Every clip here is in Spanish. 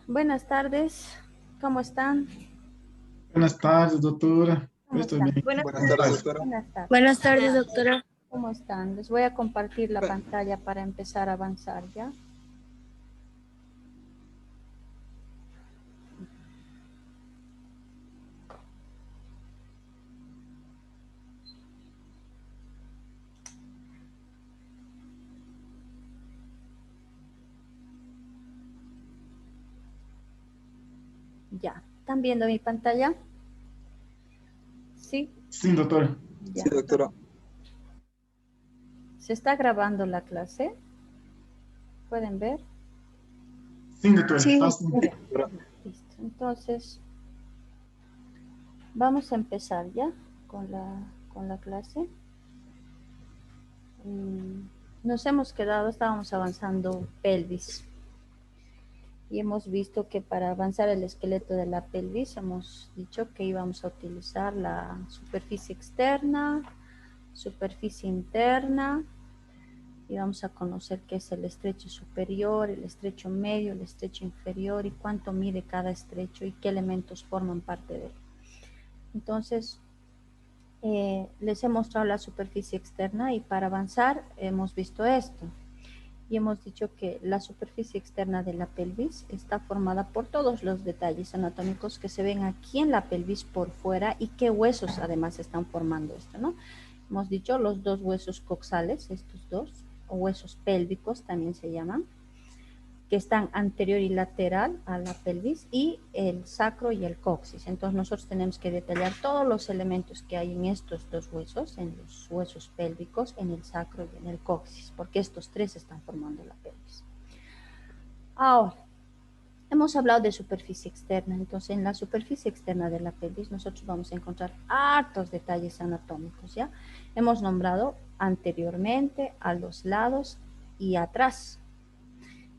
Buenas tardes, ¿cómo están? Buenas tardes, doctora. Yo ¿Cómo estoy están? bien. Buenas Buenas tardes, tardes. doctora. Buenas tardes. Buenas tardes, doctora. ¿Cómo están? Les voy a compartir la Bu- pantalla para empezar a avanzar, ¿ya? Ya. ¿Están viendo mi pantalla? Sí, Sí, doctora. ya. Sí, doctora. ¿Se está grabando la clase? ¿Pueden ver? Sí, doctora. Sí, Hasta. Ya. Doctora. Listo. Entonces, vamos a empezar ya con la clase. Nos hemos quedado, estábamos avanzando pelvis. Y hemos visto que para avanzar el esqueleto de la pelvis hemos dicho que íbamos a utilizar la superficie externa, superficie interna, y vamos a conocer qué es el estrecho superior, el estrecho medio, el estrecho inferior y cuánto mide cada estrecho y qué elementos forman parte de él. Entonces, les he mostrado la superficie externa y para avanzar hemos visto esto. Y hemos dicho que la superficie externa de la pelvis está formada por todos los detalles anatómicos que se ven aquí en la pelvis por fuera y qué huesos además están formando esto, ¿no? Hemos dicho los dos huesos coxales, estos dos, o huesos pélvicos también se llaman, que están anterior y lateral a la pelvis, y el sacro y el coxis. Entonces nosotros tenemos que detallar todos los elementos que hay en estos dos huesos, en los huesos pélvicos, en el sacro y en el coxis, porque estos tres están formando la pelvis. Ahora, hemos hablado de superficie externa, entonces en la superficie externa de la pelvis nosotros vamos a encontrar hartos detalles anatómicos, ¿ya? Hemos nombrado anteriormente, a los lados y atrás.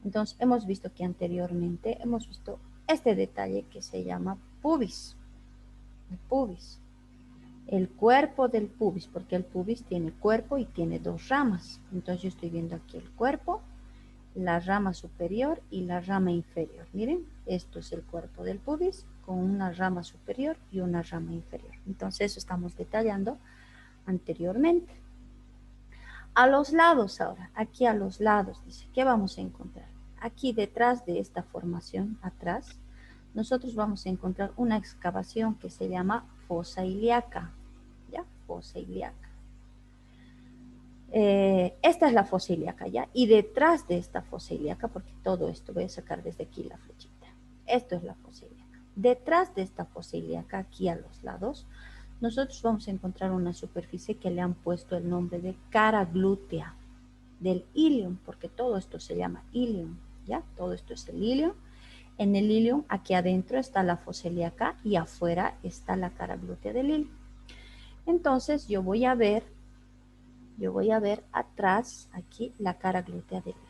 Entonces hemos visto que anteriormente hemos visto este detalle que se llama pubis, el pubis, el cuerpo del pubis, porque el pubis tiene cuerpo y tiene dos ramas. Entonces yo estoy viendo aquí el cuerpo, la rama superior y la rama inferior. Miren, esto es el cuerpo del pubis con una rama superior y una rama inferior. Entonces eso estamos detallando anteriormente. A los lados ahora, aquí a los lados, dice, ¿qué vamos a encontrar? Aquí detrás de esta formación, atrás, nosotros vamos a encontrar una excavación que se llama fosa ilíaca, ¿ya? Fosa ilíaca. Esta es la fosa ilíaca, ¿ya? Y detrás de esta fosa ilíaca, porque todo esto, voy a sacar desde aquí la flechita. Esto es la fosa ilíaca. Detrás de esta fosa ilíaca, aquí a los lados, nosotros vamos a encontrar una superficie que le han puesto el nombre de cara glútea del ilium, porque todo esto se llama ilium, ¿ya? Todo esto es el ilium. En el ilium, aquí adentro está la fosa ilíaca y afuera está la cara glútea del ilium. Entonces yo voy a ver atrás aquí la cara glútea del ilium.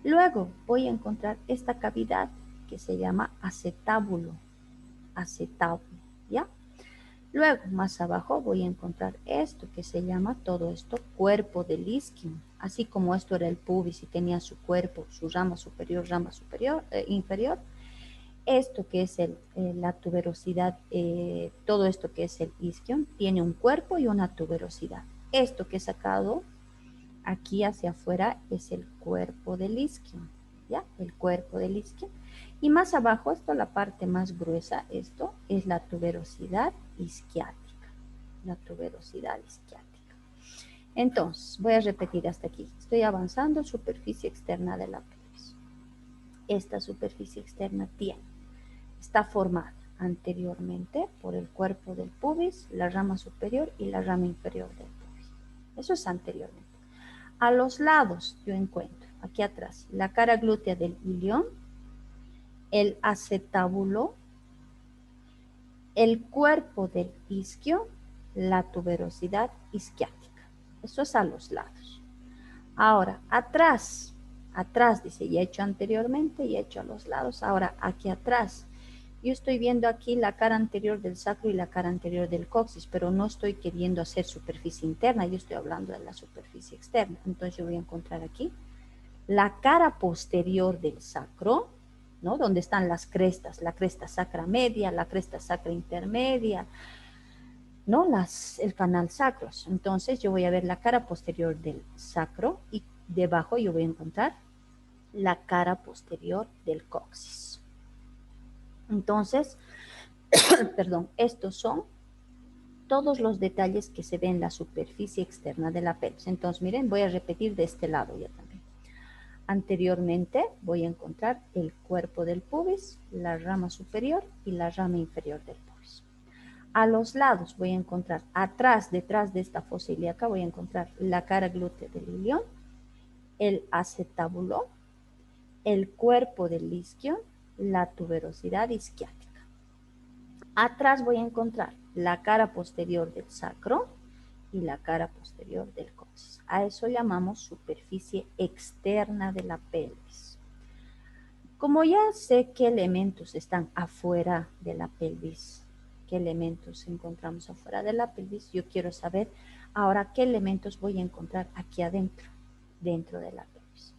Luego voy a encontrar esta cavidad que se llama acetábulo, ¿ya? Luego, más abajo, voy a encontrar esto que se llama todo esto cuerpo del isquium. Así como esto era el pubis y tenía su cuerpo, su rama superior, inferior. Esto que es la tuberosidad, todo esto que es el isquium, tiene un cuerpo y una tuberosidad. Esto que he sacado aquí hacia afuera es el cuerpo del isquium, ¿ya? El cuerpo del isquium. Y más abajo, esto, la parte más gruesa, esto es la tuberosidad isquiática. La tuberosidad isquiática. Entonces, voy a repetir hasta aquí. Estoy avanzando, superficie externa de la pelvis. Esta superficie externa está formada anteriormente por el cuerpo del pubis, la rama superior y la rama inferior del pubis. Eso es anteriormente. A los lados yo encuentro, aquí atrás, la cara glútea del ilion, el acetábulo, el cuerpo del isquio, la tuberosidad isquiática. Eso es a los lados. Ahora, atrás, dice, ya he hecho anteriormente y he hecho a los lados. Ahora, aquí atrás, yo estoy viendo aquí la cara anterior del sacro y la cara anterior del coxis, pero no estoy queriendo hacer superficie interna, yo estoy hablando de la superficie externa. Entonces yo voy a encontrar aquí la cara posterior del sacro, ¿no? Donde están las crestas, la cresta sacra media, la cresta sacra intermedia, ¿no? El canal sacros. Entonces yo voy a ver la cara posterior del sacro y debajo yo voy a encontrar la cara posterior del coxis. Entonces, perdón, estos son todos los detalles que se ven en la superficie externa de la pelvis. Entonces, miren, voy a repetir de este lado ya también. Anteriormente voy a encontrar el cuerpo del pubis, la rama superior y la rama inferior del pubis. A los lados voy a encontrar, atrás, detrás de esta fosa ilíaca, voy a encontrar la cara glútea del ilión, el acetábulo, el cuerpo del isquio, la tuberosidad isquiática. Atrás voy a encontrar la cara posterior del sacro y la cara posterior del coxis. A eso llamamos superficie externa de la pelvis. Como ya sé qué elementos están afuera de la pelvis, qué elementos encontramos afuera de la pelvis, yo quiero saber ahora qué elementos voy a encontrar aquí adentro, dentro de la pelvis.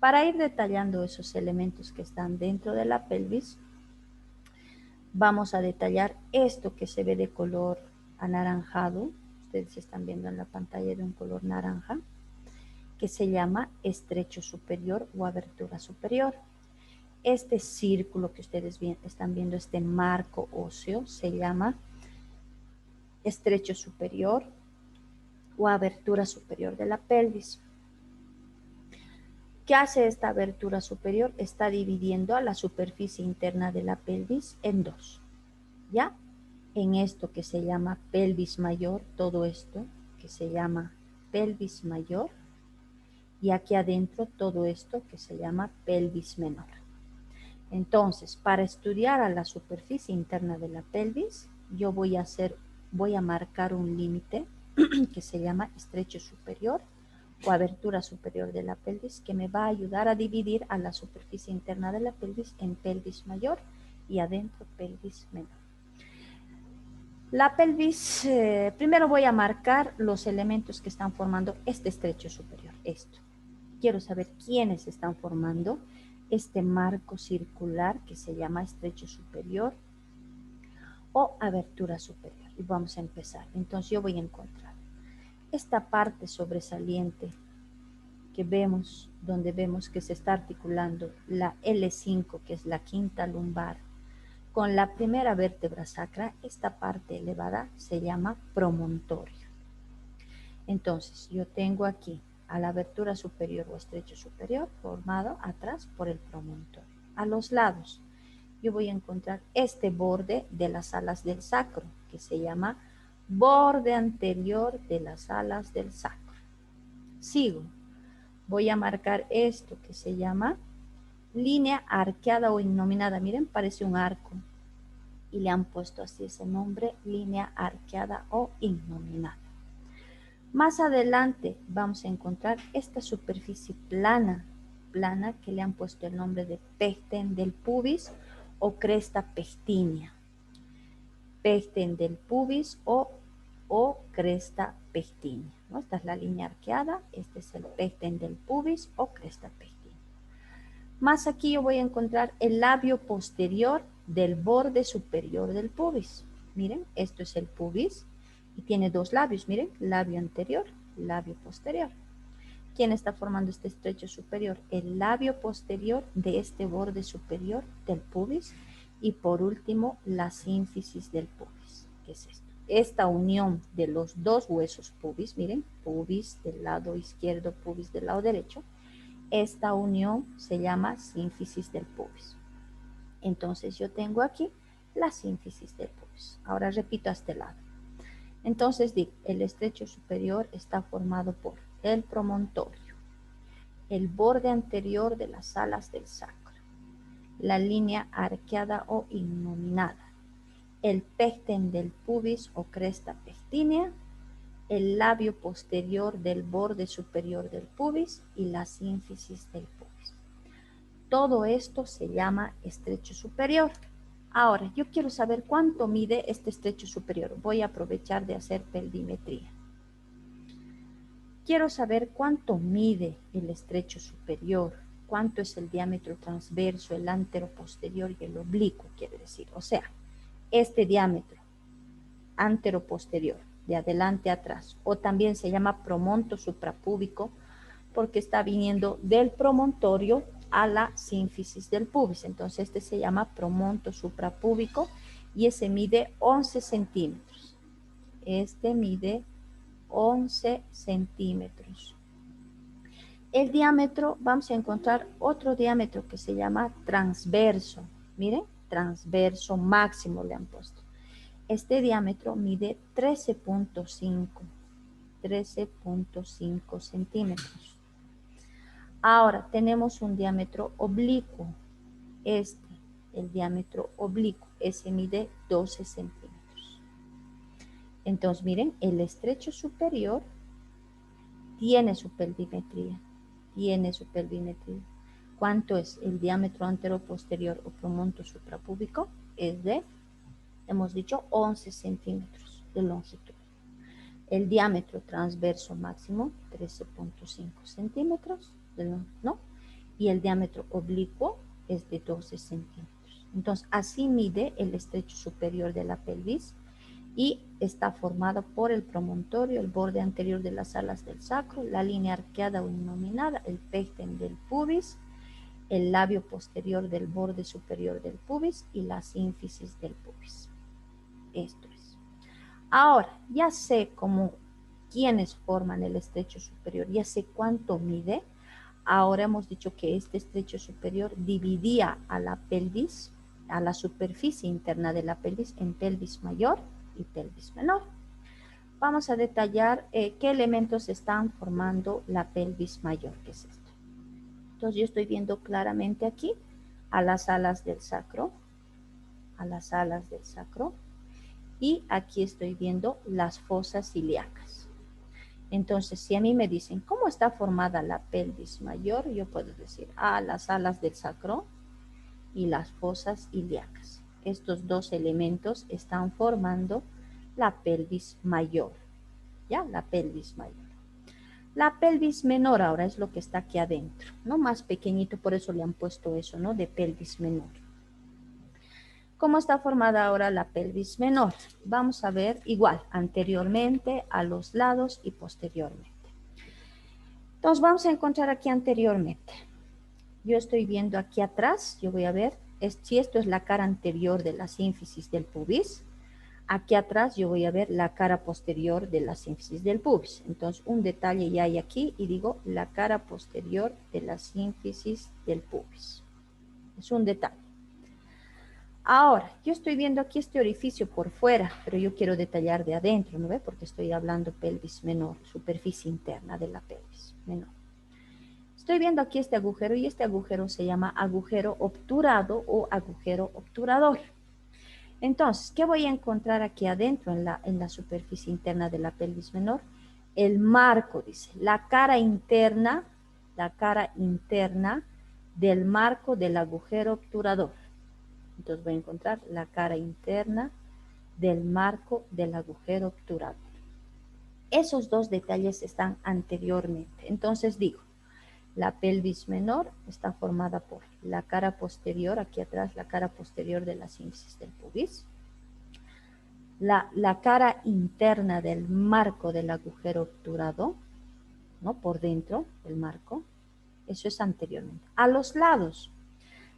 Para ir detallando esos elementos que están dentro de la pelvis, vamos a detallar esto que se ve de color anaranjado. Ustedes están viendo en la pantalla de un color naranja, que se llama estrecho superior o abertura superior. Este círculo que ustedes están viendo, este marco óseo, se llama estrecho superior o abertura superior de la pelvis. ¿Qué hace esta abertura superior? Está dividiendo a la superficie interna de la pelvis en dos, ¿ya? En esto que se llama pelvis mayor, todo esto que se llama pelvis mayor, y aquí adentro todo esto que se llama pelvis menor. Entonces, para estudiar a la superficie interna de la pelvis, yo voy a marcar un límite que se llama estrecho superior o abertura superior de la pelvis, que me va a ayudar a dividir a la superficie interna de la pelvis en pelvis mayor y adentro pelvis menor. La pelvis, primero voy a marcar los elementos que están formando este estrecho superior, esto. Quiero saber quiénes están formando este marco circular que se llama estrecho superior o abertura superior. Y vamos a empezar. Entonces yo voy a encontrar esta parte sobresaliente que vemos, donde vemos que se está articulando la L5, que es la quinta lumbar, con la primera vértebra sacra. Esta parte elevada se llama promontorio. Entonces yo tengo aquí a la abertura superior o estrecho superior formado atrás por el promontorio. A los lados yo voy a encontrar este borde de las alas del sacro, que se llama borde anterior de las alas del sacro. Sigo. Voy a marcar esto que se llama línea arqueada o innominada. Miren, parece un arco. Y le han puesto así ese nombre, línea arqueada o innominada. Más adelante vamos a encontrar esta superficie plana que le han puesto el nombre de pecten del pubis o cresta pectínea. Pecten del pubis o cresta pectínea, ¿no? Esta es la línea arqueada, este es el pecten del pubis o cresta pectínea. Más aquí yo voy a encontrar el labio posterior del borde superior del pubis. Miren, esto es el pubis y tiene dos labios, miren, labio anterior, labio posterior. ¿Quién está formando este estrecho superior? El labio posterior de este borde superior del pubis y por último la sínfisis del pubis. ¿Qué es esto? Esta unión de los dos huesos pubis, miren, pubis del lado izquierdo, pubis del lado derecho. Esta unión se llama sínfisis del pubis. Entonces yo tengo aquí la sínfisis del pubis. Ahora repito a este lado. Entonces digo, el estrecho superior está formado por el promontorio, el borde anterior de las alas del sacro, la línea arqueada o innominada, el pecten del pubis o cresta pectínea, el labio posterior del borde superior del pubis y la sínfisis del pubis. Todo esto se llama estrecho superior. Ahora, yo quiero saber cuánto mide este estrecho superior. Voy a aprovechar de hacer pelvimetría. Quiero saber cuánto mide el estrecho superior. cuánto es el diámetro transverso, el anteroposterior y el oblicuo, quiere decir. O sea, este diámetro anteroposterior, de adelante a atrás, o también se llama promonto suprapúbico, porque está viniendo del promontorio a la sínfisis del pubis. Entonces este se llama promonto suprapúbico y ese mide 11 centímetros. Este mide 11 centímetros. El diámetro, vamos a encontrar otro diámetro que se llama transverso. Miren, transverso máximo le han puesto. Este diámetro mide 13.5 centímetros. Ahora tenemos un diámetro oblicuo. El diámetro oblicuo, ese mide 12 centímetros. Entonces, miren, el estrecho superior tiene su pelvimetría. ¿Cuánto es el diámetro anteroposterior o promonto suprapúbico? Es de, hemos dicho, 11 centímetros de longitud. El diámetro transverso máximo, 13.5 centímetros, ¿no? Y el diámetro oblicuo es de 12 centímetros. Entonces, así mide el estrecho superior de la pelvis y está formado por el promontorio, el borde anterior de las alas del sacro, la línea arqueada o inominada, el pecten del pubis, el labio posterior del borde superior del pubis y la sínfisis del pubis. Esto es. Ahora, ya sé quiénes forman el estrecho superior, ya sé cuánto mide. Ahora hemos dicho que este estrecho superior dividía a la pelvis, a la superficie interna de la pelvis, en pelvis mayor y pelvis menor. Vamos a detallar qué elementos están formando la pelvis mayor, que es esto. Entonces yo estoy viendo claramente aquí a las alas del sacro, y aquí estoy viendo las fosas ilíacas. Entonces, si a mí me dicen, ¿cómo está formada la pelvis mayor? Yo puedo decir, las alas del sacro y las fosas ilíacas. Estos dos elementos están formando la pelvis mayor, ¿ya? La pelvis mayor. La pelvis menor ahora es lo que está aquí adentro, ¿no? Más pequeñito, por eso le han puesto eso, ¿no? De pelvis menor. ¿Cómo está formada ahora la pelvis menor? Vamos a ver igual, anteriormente, a los lados y posteriormente. Entonces vamos a encontrar aquí anteriormente. Yo estoy viendo aquí atrás, yo voy a ver si esto es la cara anterior de la sínfisis del pubis. Aquí atrás yo voy a ver la cara posterior de la sínfisis del pubis. Entonces un detalle ya hay aquí y digo la cara posterior de la sínfisis del pubis. Es un detalle. Ahora, yo estoy viendo aquí este orificio por fuera, pero yo quiero detallar de adentro, ¿no ve? Porque estoy hablando pelvis menor, superficie interna de la pelvis menor. Estoy viendo aquí este agujero y este agujero se llama agujero obturado o agujero obturador. Entonces, ¿qué voy a encontrar aquí adentro en la superficie interna de la pelvis menor? El marco, dice, la cara interna del marco del agujero obturador. Entonces voy a encontrar la cara interna del marco del agujero obturador. Esos dos detalles están anteriormente. Entonces digo, la pelvis menor está formada por la cara posterior, aquí atrás la cara posterior de la sínfisis del pubis, la cara interna del marco del agujero obturado, ¿no? Por dentro del marco, eso es anteriormente. A los lados,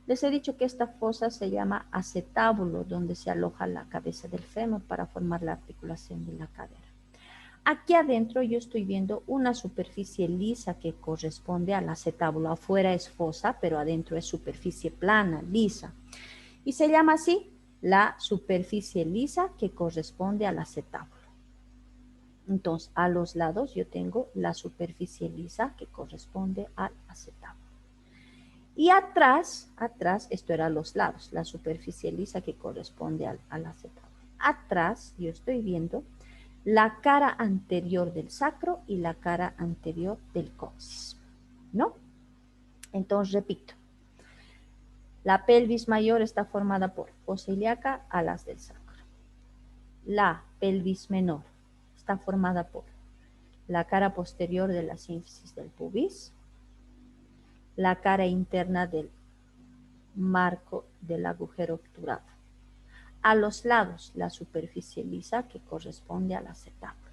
les he dicho que esta fosa se llama acetábulo, donde se aloja la cabeza del fémur para formar la articulación de la cadera. Aquí adentro yo estoy viendo una superficie lisa que corresponde al acetábulo. Afuera es fosa, pero adentro es superficie plana, lisa. Y se llama así la superficie lisa que corresponde al acetábulo. Entonces, a los lados yo tengo la superficie lisa que corresponde al acetábulo. Y atrás, esto era a los lados, la superficie lisa que corresponde al acetábulo. Atrás yo estoy viendo la cara anterior del sacro y la cara anterior del coxis, ¿no? Entonces, repito, la pelvis mayor está formada por fosa ilíaca, alas del sacro. La pelvis menor está formada por la cara posterior de la sínfisis del pubis, la cara interna del marco del agujero obturado. A los lados, la superficie lisa que corresponde al acetábulo.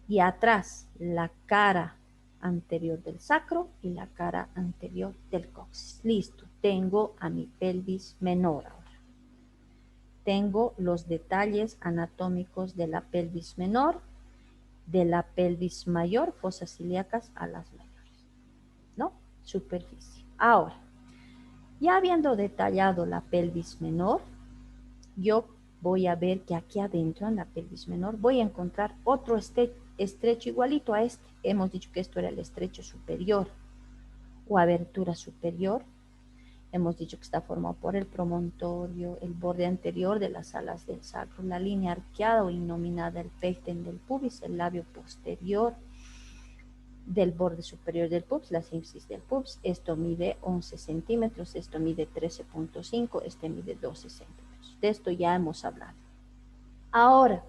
Y atrás, la cara anterior del sacro y la cara anterior del coxis. Listo, tengo a mi pelvis menor ahora. Tengo los detalles anatómicos de la pelvis menor, de la pelvis mayor, fosas ilíacas a las mayores, ¿no? Superficie. Ahora, ya habiendo detallado la pelvis menor, yo voy a ver que aquí adentro, en la pelvis menor, voy a encontrar otro estrecho igualito a este. Hemos dicho que esto era el estrecho superior o abertura superior. Hemos dicho que está formado por el promontorio, el borde anterior de las alas del sacro, la línea arqueada o innominada, el pecten del pubis, el labio posterior del borde superior del pubis, la sífisis del pubis. Esto mide 11 centímetros, esto mide 13.5, este mide 12 centímetros. De esto ya hemos hablado. Ahora,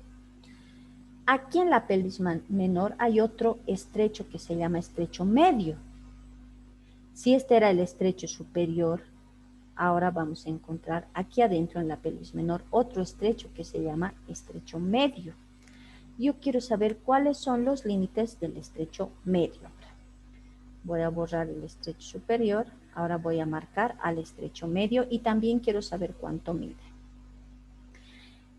aquí en la pelvis menor hay otro estrecho que se llama estrecho medio. Si este era el estrecho superior, ahora vamos a encontrar aquí adentro en la pelvis menor otro estrecho que se llama estrecho medio. Yo quiero saber cuáles son los límites del estrecho medio. Voy a borrar el estrecho superior, ahora voy a marcar al estrecho medio y también quiero saber cuánto mide.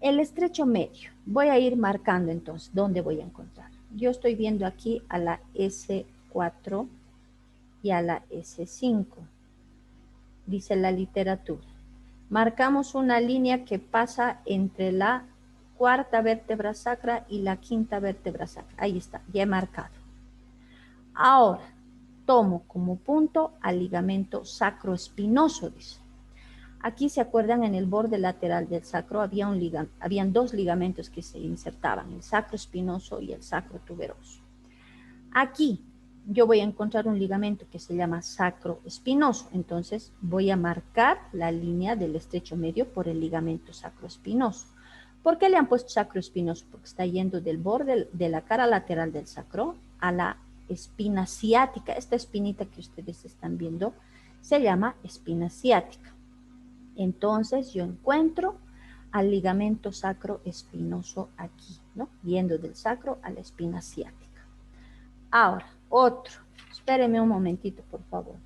El estrecho medio, voy a ir marcando entonces dónde voy a encontrar. Yo estoy viendo aquí a la S4 y a la S5, dice la literatura. Marcamos una línea que pasa entre la cuarta vértebra sacra y la quinta vértebra sacra. Ahí está, ya he marcado. Ahora, tomo como punto al ligamento sacroespinoso, dice. Aquí se acuerdan, en el borde lateral del sacro habían dos ligamentos que se insertaban, el sacroespinoso y el sacrotuberoso. Aquí yo voy a encontrar un ligamento que se llama sacroespinoso, entonces voy a marcar la línea del estrecho medio por el ligamento sacroespinoso. ¿Por qué le han puesto sacroespinoso? Porque está yendo del borde de la cara lateral del sacro a la espina ciática. Esta espinita que ustedes están viendo se llama espina ciática. Entonces yo encuentro al ligamento sacroespinoso aquí, ¿no? Yendo del sacro a la espina ciática. Ahora, otro. Espéreme un momentito, por favor.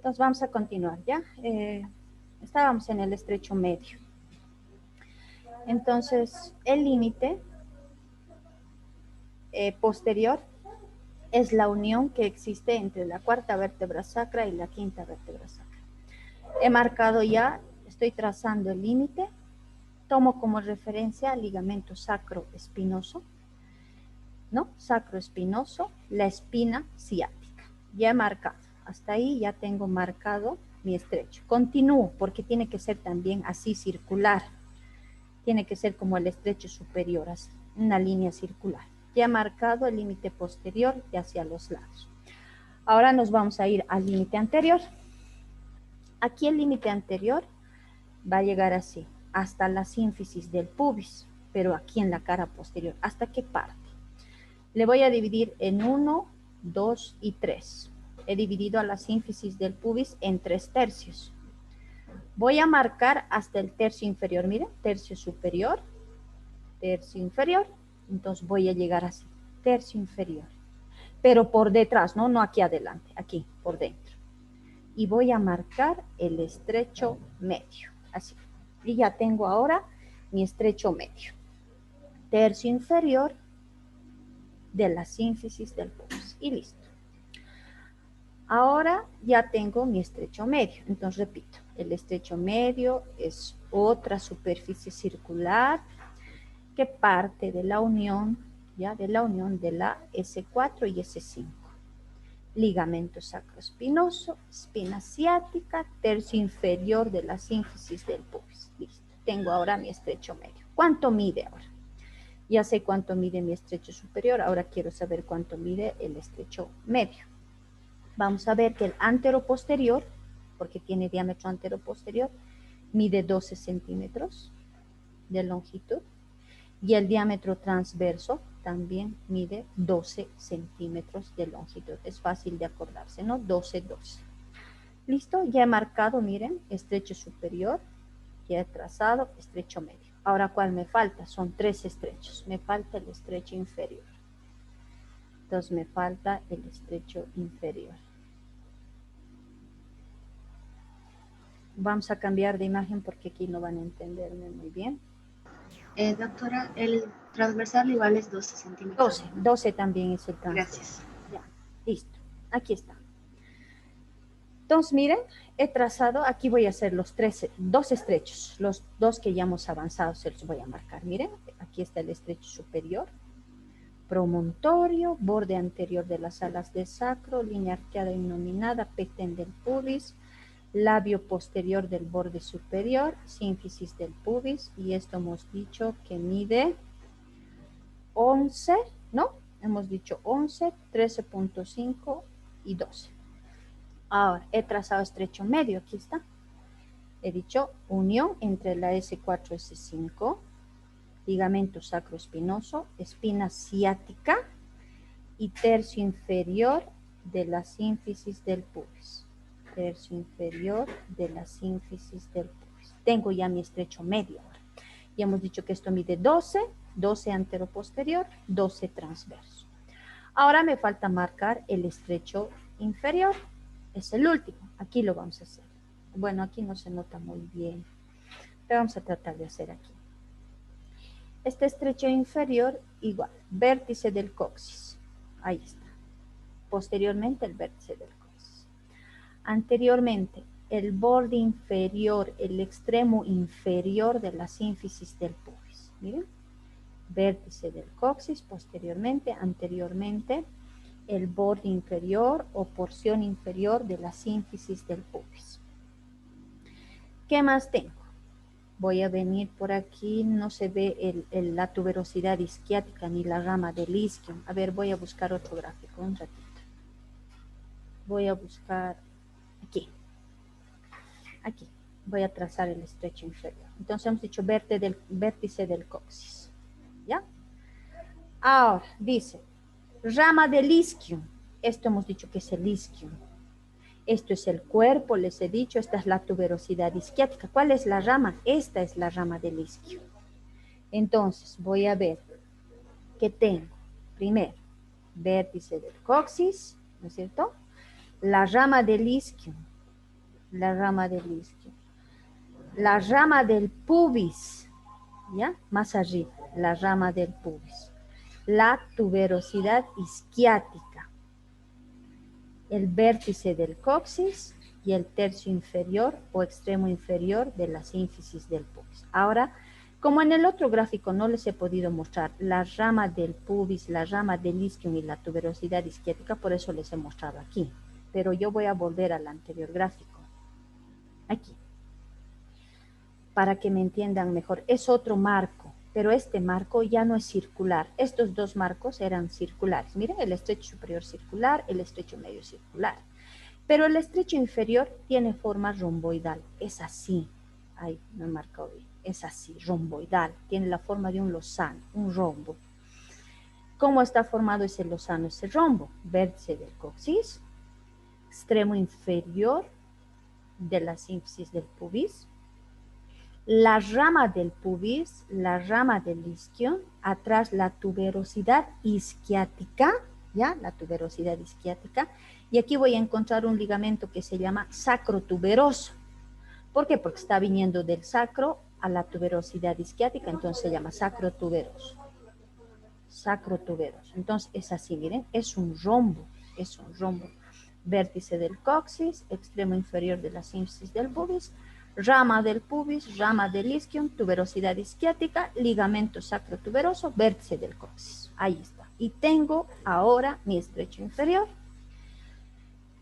Entonces vamos a continuar, ¿ya? Estábamos en el estrecho medio. Entonces, el límite posterior es la unión que existe entre la cuarta vértebra sacra y la quinta vértebra sacra. He marcado ya, estoy trazando el límite, tomo como referencia el ligamento sacroespinoso, ¿no? Sacroespinoso, la espina ciática. Ya he marcado, hasta ahí ya tengo marcado mi estrecho. Continúo porque tiene que ser también así circular, tiene que ser como el estrecho superior, así, una línea circular. Ya he marcado el límite posterior y hacia los lados. Ahora nos vamos a ir al límite anterior. Aquí el límite anterior va a llegar así, hasta la sínfisis del pubis, pero aquí en la cara posterior. ¿Hasta qué parte? Le voy a dividir en 1, 2 y 3. He dividido a la sínfisis del pubis en 3 tercios. Voy a marcar hasta el tercio inferior. Miren, tercio superior, tercio inferior. Entonces voy a llegar así, tercio inferior. Pero por detrás, ¿no? No aquí adelante, aquí, por dentro. Y voy a marcar el estrecho medio, así. Y ya tengo ahora mi estrecho medio. Tercio inferior de la sínfisis del pubis. Y listo. Ahora ya tengo mi estrecho medio. Entonces repito, el estrecho medio es otra superficie circular que parte de la unión, ya de la unión de la S4 y S5. Ligamento sacroespinoso, espina ciática, tercio inferior de la sínfisis del pubis. Listo. Tengo ahora mi estrecho medio. ¿Cuánto mide ahora? Ya sé cuánto mide mi estrecho superior, ahora quiero saber cuánto mide el estrecho medio. Vamos a ver que el anteroposterior, porque tiene diámetro anteroposterior, mide 12 centímetros de longitud y el diámetro transverso también mide 12 centímetros de longitud. Es fácil de acordarse, ¿no? 12, 12. Listo, ya he marcado, miren, estrecho superior, ya he trazado estrecho medio. Ahora, ¿cuál me falta? Son 3 estrechos. Me falta el estrecho inferior. Entonces, me falta el estrecho inferior. Vamos a cambiar de imagen porque aquí no van a entenderme muy bien. Doctora, el transversal igual es 12 centímetros. 12 también es el transversal. Gracias. Ya, listo. Aquí está. Entonces, miren, he trazado, aquí voy a hacer los 2 estrechos, los 2 que ya hemos avanzado, se los voy a marcar. Miren, aquí está el estrecho superior, promontorio, borde anterior de las alas del sacro, línea arqueada y nominada, petén del pubis, labio posterior del borde superior, sínfisis del pubis, y esto hemos dicho que mide 11, ¿no? Hemos dicho 11, 13.5 y 12. Ahora, he trazado estrecho medio, aquí está. He dicho unión entre la S4 y S5, ligamento sacroespinoso, espina ciática y tercio inferior de la sínfisis del pubis. Tercio inferior de la sínfisis del pubis. Tengo ya mi estrecho medio ahora. Ya hemos dicho que esto mide 12, 12 anteroposterior, 12 transverso. Ahora me falta marcar el estrecho inferior. Es el último. Aquí lo vamos a hacer. Bueno, aquí no se nota muy bien, pero vamos a tratar de hacer aquí. Este estrecho inferior, igual, vértice del coxis. Ahí está. Posteriormente, el vértice del coxis. Anteriormente, el borde inferior, el extremo inferior de la sínfisis del pubis. Miren, vértice del coxis, posteriormente, anteriormente, el borde inferior o porción inferior de la sínfisis del pubis. ¿Qué más tengo? Voy a venir por aquí, no se ve la tuberosidad isquiática ni la rama del isquion. A ver, voy a buscar otro gráfico, un ratito. Voy a buscar aquí. Aquí. Voy a trazar el estrecho inferior. Entonces hemos dicho vértice del coxis. ¿Ya? Ahora, dice, rama del isquion. Esto hemos dicho que es el isquion. Esto es el cuerpo, les he dicho, esta es la tuberosidad isquiática. ¿Cuál es la rama? Esta es la rama del isquio. Entonces, voy a ver que tengo, primero, vértice del coxis, ¿no es cierto? La rama del isquio, la rama del isquio. La rama del pubis, ¿ya? Más arriba, la rama del pubis. La tuberosidad isquiática, el vértice del coxis y el tercio inferior o extremo inferior de la sínfisis del pubis. Ahora, como en el otro gráfico no les he podido mostrar la rama del pubis, la rama del isquium y la tuberosidad isquiática, por eso les he mostrado aquí. Pero yo voy a volver al anterior gráfico. Aquí. Para que me entiendan mejor. Es otro marco, pero este marco ya no es circular. Estos dos marcos eran circulares. Miren, el estrecho superior circular, el estrecho medio circular. Pero el estrecho inferior tiene forma romboidal. Es así. Ahí me he marcado bien. Es así, romboidal. Tiene la forma de un lozano, un rombo. ¿Cómo está formado ese lozano, ese rombo? Vértice del coxis, extremo inferior de la sínfisis del pubis, la rama del pubis, la rama del isquio, atrás la tuberosidad isquiática, ¿ya? La tuberosidad isquiática, y aquí voy a encontrar un ligamento que se llama sacrotuberoso. ¿Por qué? Porque está viniendo del sacro a la tuberosidad isquiática, entonces se llama sacrotuberoso. Sacrotuberoso. Entonces es así, miren, es un rombo, es un rombo. Vértice del coxis, extremo inferior de la sínfisis del pubis, rama del pubis, rama del isquium, tuberosidad isquiática, ligamento sacrotuberoso, vértice del coxis. Ahí está. Y tengo ahora mi estrecho inferior.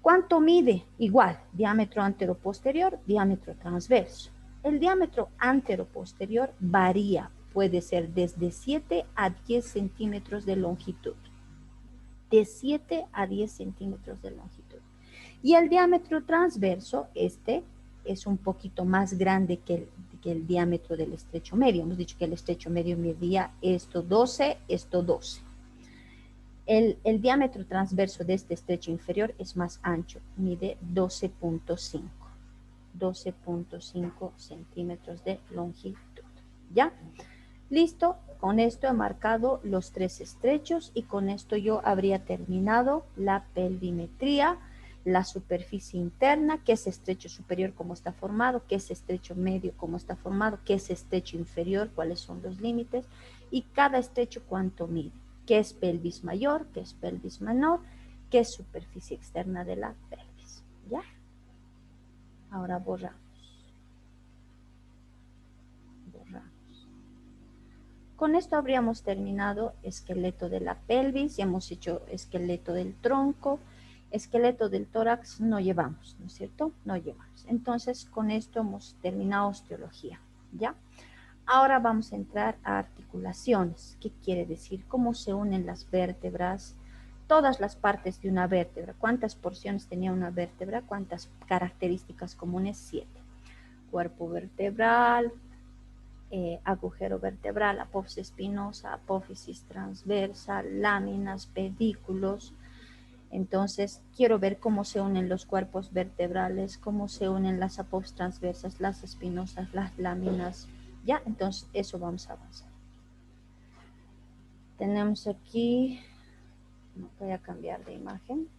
¿Cuánto mide? Igual, diámetro anteroposterior, diámetro transverso. El diámetro anteroposterior varía, puede ser desde 7 a 10 centímetros de longitud. De 7 a 10 centímetros de longitud. Y el diámetro transverso, este es un poquito más grande que el diámetro del estrecho medio. Hemos dicho que el estrecho medio medía esto 12, esto 12. El diámetro transverso de este estrecho inferior es más ancho, mide 12.5. 12.5 centímetros de longitud. ¿Ya? Listo, con esto he marcado los tres estrechos y con esto yo habría terminado la pelvimetría, la superficie interna, qué es estrecho superior, cómo está formado, qué es estrecho medio, cómo está formado, qué es estrecho inferior, cuáles son los límites y cada estrecho cuánto mide, qué es pelvis mayor, qué es pelvis menor, qué es superficie externa de la pelvis. ¿Ya? Ahora borramos. Con esto habríamos terminado esqueleto de la pelvis, ya hemos hecho esqueleto del tronco, esqueleto del tórax no llevamos, ¿no es cierto? No llevamos. Entonces, con esto hemos terminado osteología, ¿ya? Ahora vamos a entrar a articulaciones. ¿Qué quiere decir? ¿Cómo se unen las vértebras? Todas las partes de una vértebra. ¿Cuántas porciones tenía una vértebra? ¿Cuántas características comunes? 7. Cuerpo vertebral, agujero vertebral, apófisis espinosa, apófisis transversa, láminas, pedículos. Entonces, quiero ver cómo se unen los cuerpos vertebrales, cómo se unen las apófisis transversas, las espinosas, las láminas. Ya, entonces eso vamos a avanzar. Tenemos aquí, voy a cambiar de imagen.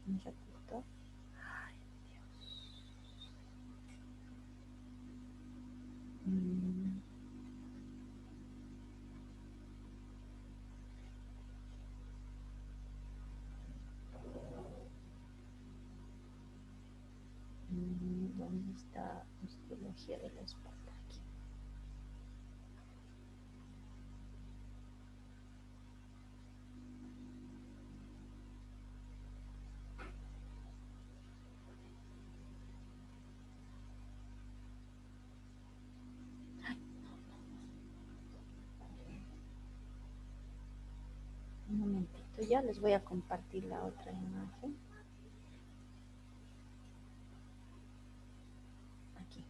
Un ratito. Ay, Dios. ¿Dónde está la osteología de la espalda? Aquí. Un momentito, ya les voy a compartir la otra imagen. Aquí.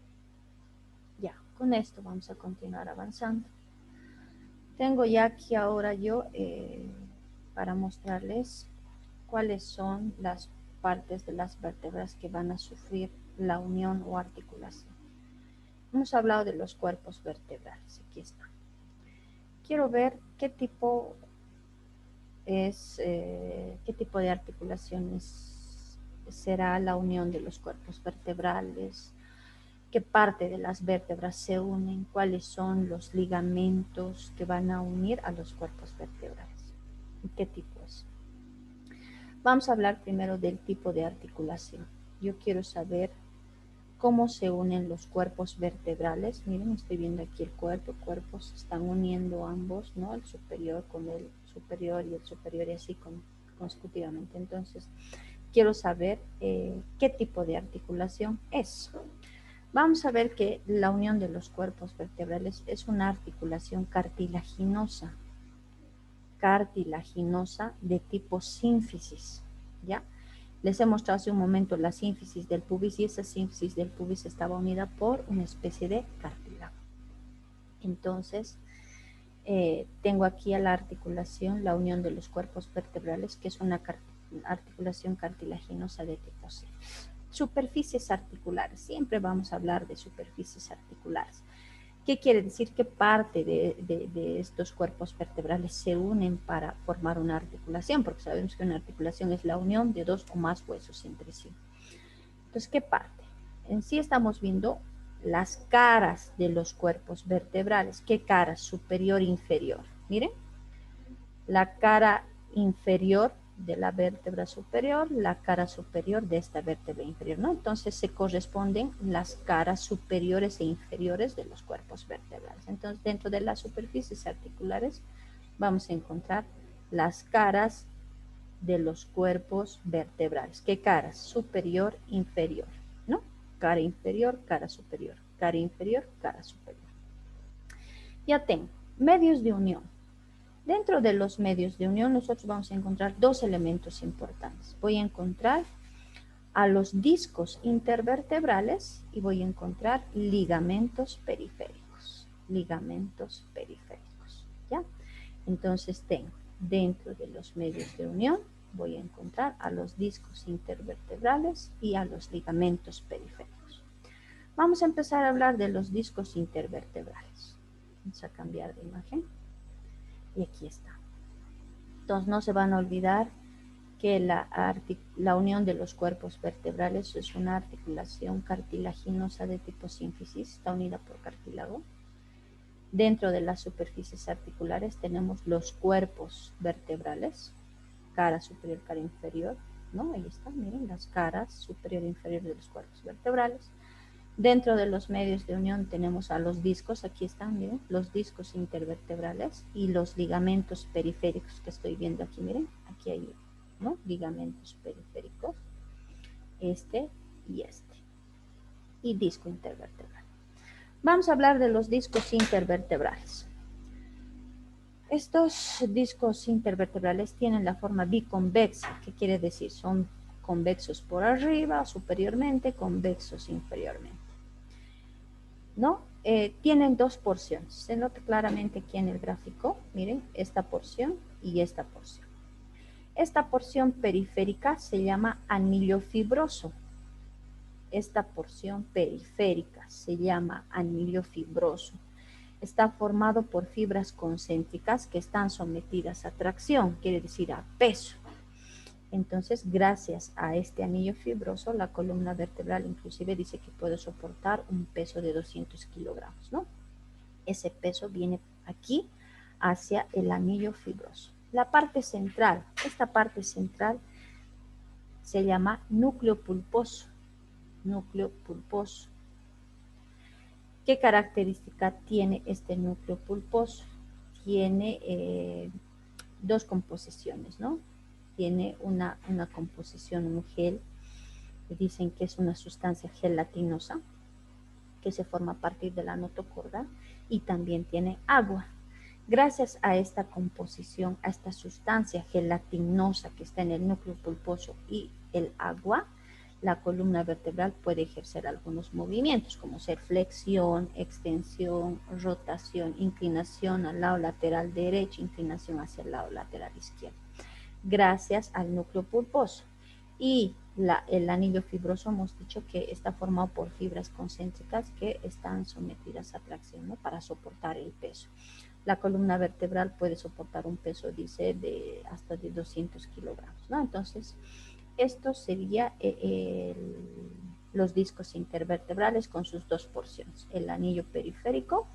Ya, con esto vamos a continuar avanzando. Tengo ya aquí ahora yo para mostrarles cuáles son las partes de las vértebras que van a sufrir la unión o articulación. Hemos hablado de los cuerpos vertebrales, aquí está. Quiero ver qué tipo de articulaciones será la unión de los cuerpos vertebrales, qué parte de las vértebras se unen, cuáles son los ligamentos que van a unir a los cuerpos vertebrales, y qué tipo es. Vamos a hablar primero del tipo de articulación. Yo quiero saber cómo se unen los cuerpos vertebrales. Miren, estoy viendo aquí el cuerpo se están uniendo ambos, ¿no? El superior con el superior y el superior y así consecutivamente. Entonces, quiero saber qué tipo de articulación es. Vamos a ver que la unión de los cuerpos vertebrales es una articulación cartilaginosa de tipo sínfisis, ¿ya? Les he mostrado hace un momento la sínfisis del pubis y esa sínfisis del pubis estaba unida por una especie de cartílago. Entonces, tengo aquí a la articulación, la unión de los cuerpos vertebrales, que es una articulación cartilaginosa de tipo sínfisis. Superficies articulares, siempre vamos a hablar de superficies articulares. ¿Qué quiere decir? ¿Qué parte de estos cuerpos vertebrales se unen para formar una articulación? Porque sabemos que una articulación es la unión de dos o más huesos entre sí. Entonces, ¿qué parte? En sí estamos viendo las caras de los cuerpos vertebrales. ¿Qué caras? Superior e inferior. Miren, la cara inferior de la vértebra superior, la cara superior de esta vértebra inferior, ¿no? Entonces se corresponden las caras superiores e inferiores de los cuerpos vertebrales. Entonces, dentro de las superficies articulares vamos a encontrar las caras de los cuerpos vertebrales. ¿Qué caras? Superior, inferior, ¿no? Cara inferior, cara superior, cara inferior, cara superior. Ya tengo medios de unión. Dentro de los medios de unión nosotros vamos a encontrar dos elementos importantes. Voy a encontrar a los discos intervertebrales y voy a encontrar ligamentos periféricos. Ligamentos periféricos, ¿ya? Entonces tengo dentro de los medios de unión voy a encontrar a los discos intervertebrales y a los ligamentos periféricos. Vamos a empezar a hablar de los discos intervertebrales. Vamos a cambiar de imagen. Y aquí está. Entonces no se van a olvidar que la unión de los cuerpos vertebrales es una articulación cartilaginosa de tipo sínfisis, está unida por cartílago. Dentro de las superficies articulares tenemos los cuerpos vertebrales, cara superior, cara inferior, ¿no? Ahí están, miren, las caras superior e inferior de los cuerpos vertebrales. Dentro de los medios de unión tenemos a los discos, aquí están, miren, los discos intervertebrales y los ligamentos periféricos que estoy viendo aquí, miren, aquí hay, ¿no? Ligamentos periféricos, este y este, y disco intervertebral. Vamos a hablar de los discos intervertebrales. Estos discos intervertebrales tienen la forma biconvexa, que quiere decir son convexos por arriba, superiormente, convexos inferiormente, ¿no? Tienen dos porciones. Se nota claramente aquí en el gráfico, miren, esta porción y esta porción. Esta porción periférica se llama anillo fibroso. Esta porción periférica se llama anillo fibroso. Está formado por fibras concéntricas que están sometidas a tracción, quiere decir a peso. Entonces, gracias a este anillo fibroso, la columna vertebral inclusive dice que puede soportar un peso de 200 kilogramos, ¿no? Ese peso viene aquí hacia el anillo fibroso. La parte central, esta parte central se llama núcleo pulposo. Núcleo pulposo. ¿Qué característica tiene este núcleo pulposo? Tiene dos composiciones, ¿no? Tiene una composición, un gel, que dicen que es una sustancia gelatinosa, que se forma a partir de la notocorda, y también tiene agua. Gracias a esta composición, a esta sustancia gelatinosa que está en el núcleo pulposo y el agua, la columna vertebral puede ejercer algunos movimientos, como ser flexión, extensión, rotación, inclinación al lado lateral derecho, inclinación hacia el lado lateral izquierdo, gracias al núcleo pulposo. Y el anillo fibroso hemos dicho que está formado por fibras concéntricas que están sometidas a tracción, ¿no? Para soportar el peso. La columna vertebral puede soportar un peso, dice, hasta de 200 kilogramos, ¿no? Entonces, Esto sería los discos intervertebrales con sus dos porciones, el anillo periférico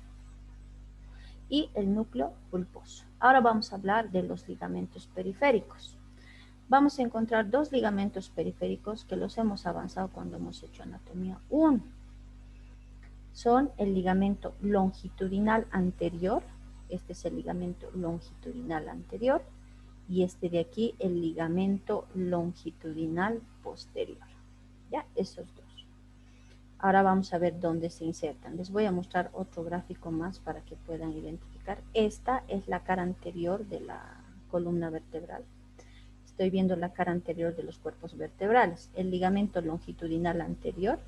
y el núcleo pulposo. Ahora vamos a hablar de los ligamentos periféricos. Vamos a encontrar dos ligamentos periféricos que los hemos avanzado cuando hemos hecho anatomía 1. Son el ligamento longitudinal anterior, este es el ligamento longitudinal anterior, y este de aquí el ligamento longitudinal posterior. Ya, esos dos. Ahora vamos a ver dónde se insertan. Les voy a mostrar otro gráfico más para que puedan identificar. Esta es la cara anterior de la columna vertebral. Estoy viendo la cara anterior de los cuerpos vertebrales. El ligamento longitudinal anterior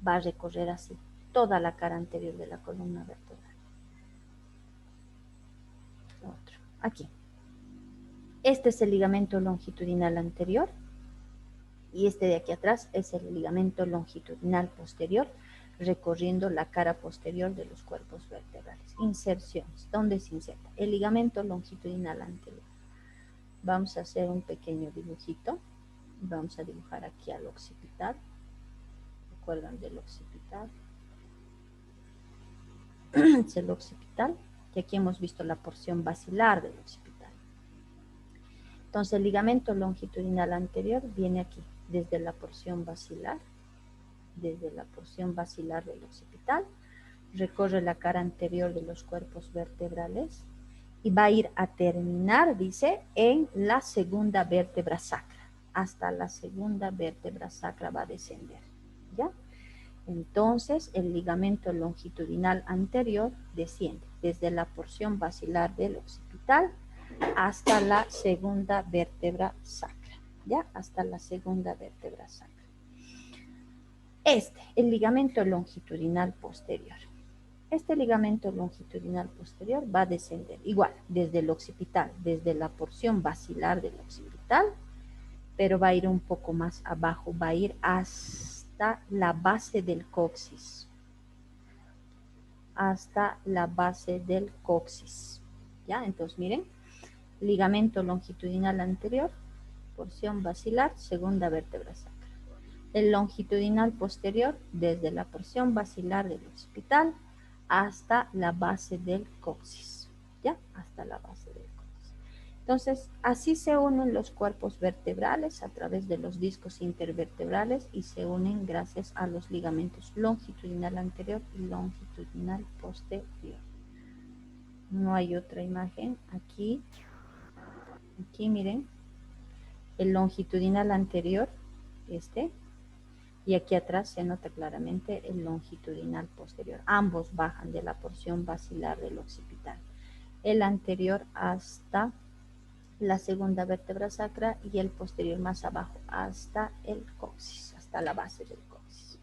va a recorrer así toda la cara anterior de la columna vertebral. Otro, aquí. Este es el ligamento longitudinal anterior y este de aquí atrás es el ligamento longitudinal posterior recorriendo la cara posterior de los cuerpos vertebrales. Inserciones. ¿Dónde se inserta? El ligamento longitudinal anterior. Vamos a hacer un pequeño dibujito. Vamos a dibujar aquí al occipital. ¿Recuerdan del occipital? Es el occipital. Y aquí hemos visto la porción basilar del occipital. Entonces el ligamento longitudinal anterior viene aquí, desde la porción basilar del occipital, recorre la cara anterior de los cuerpos vertebrales y va a ir a terminar, dice, en la segunda vértebra sacra. Hasta la segunda vértebra sacra va a descender, ¿ya? Entonces el ligamento longitudinal anterior desciende desde la porción basilar del occipital hasta la segunda vértebra sacra, ¿ya? Hasta la segunda vértebra sacra. El ligamento longitudinal posterior. Este ligamento longitudinal posterior va a descender igual, desde el occipital, desde la porción basilar del occipital, pero va a ir un poco más abajo, va a ir hasta la base del coxis. Hasta la base del coxis, ¿ya? Entonces, miren. Ligamento longitudinal anterior, porción basilar, segunda vértebra sacra. El longitudinal posterior, desde la porción basilar del occipital hasta la base del coxis, ¿ya? Hasta la base del coxis. Entonces, así se unen los cuerpos vertebrales a través de los discos intervertebrales y se unen gracias a los ligamentos longitudinal anterior y longitudinal posterior. No hay otra imagen aquí. Aquí miren, el longitudinal anterior, y aquí atrás se nota claramente el longitudinal posterior. Ambos bajan de la porción basilar del occipital. El anterior hasta la segunda vértebra sacra y el posterior más abajo hasta el coxis, hasta la base del coxis.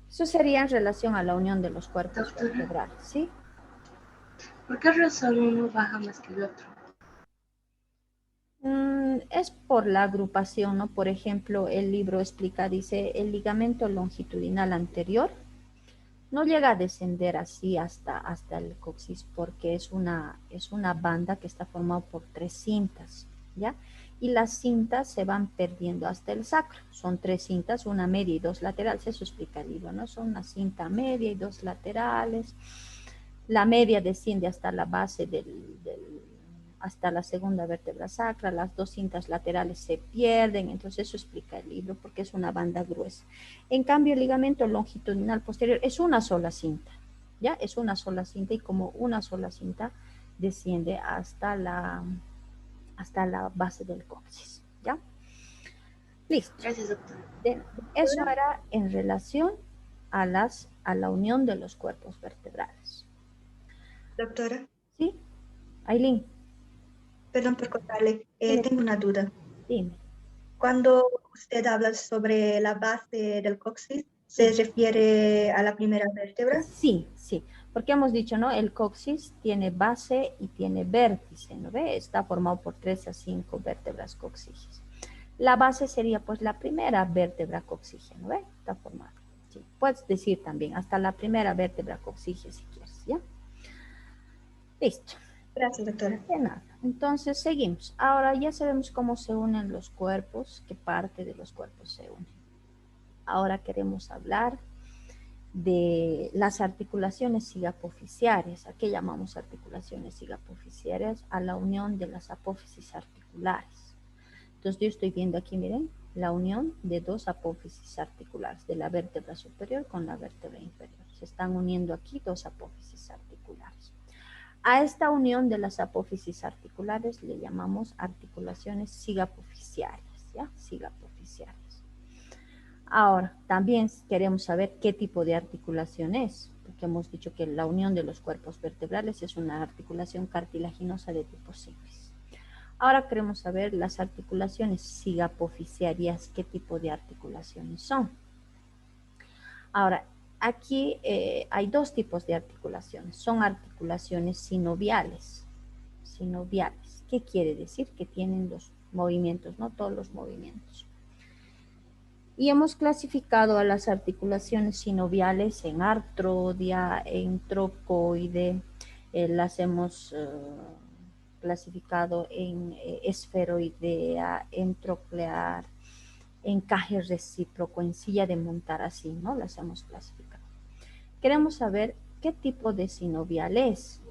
Eso sería en relación a la unión de los cuerpos vertebrales, ¿sí? ¿Por qué razón uno baja más que el otro? Es por la agrupación, ¿no? Por ejemplo, el libro explica, dice, el ligamento longitudinal anterior no llega a descender así hasta el coxis porque es una banda que está formada por 3 cintas, ¿ya? Y las cintas se van perdiendo hasta el sacro. Son 3 cintas, una media y 2 laterales, eso explica el libro, ¿no? Son una cinta media y 2 laterales. La media desciende hasta la base hasta la segunda vértebra sacra, las 2 cintas laterales se pierden, entonces eso explica el libro porque es una banda gruesa. En cambio, el ligamento longitudinal posterior es una sola cinta, ¿ya? Es una sola cinta y como una sola cinta desciende hasta la base del coxis, ¿ya? Listo. Gracias, doctor. Eso era en relación a la unión de los cuerpos vertebrales. Doctora, ¿Sí? Aileen, perdón por cortarle, tengo una duda. dime. Cuando usted habla sobre la base del coxis, ¿se refiere a la primera vértebra? Sí, sí, porque hemos dicho, ¿no? El coxis tiene base y tiene vértice, ¿no ve? Está formado por 3 a 5 vértebras coxígeas. La base sería, pues, la primera vértebra coxígea, ¿no ve? Está formada. Sí, puedes decir también, hasta la primera vértebra coxígea si quieres, ¿ya? Listo. Gracias, doctora. De nada. Entonces, seguimos. Ahora ya sabemos cómo se unen los cuerpos, qué parte de los cuerpos se unen. Ahora queremos hablar de las articulaciones sigapofisiarias. ¿A qué llamamos articulaciones sigapofisiarias? A la unión de las apófisis articulares. Entonces yo estoy viendo aquí, miren, la unión de dos apófisis articulares, de la vértebra superior con la vértebra inferior. Se están uniendo aquí dos apófisis articulares. A esta unión de las apófisis articulares le llamamos articulaciones sigapofisiarias, ¿ya? Sigapofisiarias. Ahora, también queremos saber qué tipo de articulación es, porque hemos dicho que la unión de los cuerpos vertebrales es una articulación cartilaginosa de tipo simple. Ahora queremos saber las articulaciones sigapofisiarias, qué tipo de articulaciones son. Ahora, aquí hay dos tipos de articulaciones. Son articulaciones sinoviales. Sinoviales. ¿Qué quiere decir? Que tienen los movimientos, no todos los movimientos. Y hemos clasificado a las articulaciones sinoviales en artrodia, en trocoide, las hemos clasificado en esferoidea, en troclear, encaje recíproco, en silla de montar, así, ¿no? Las hemos clasificado. Queremos saber qué tipo de sinovial es,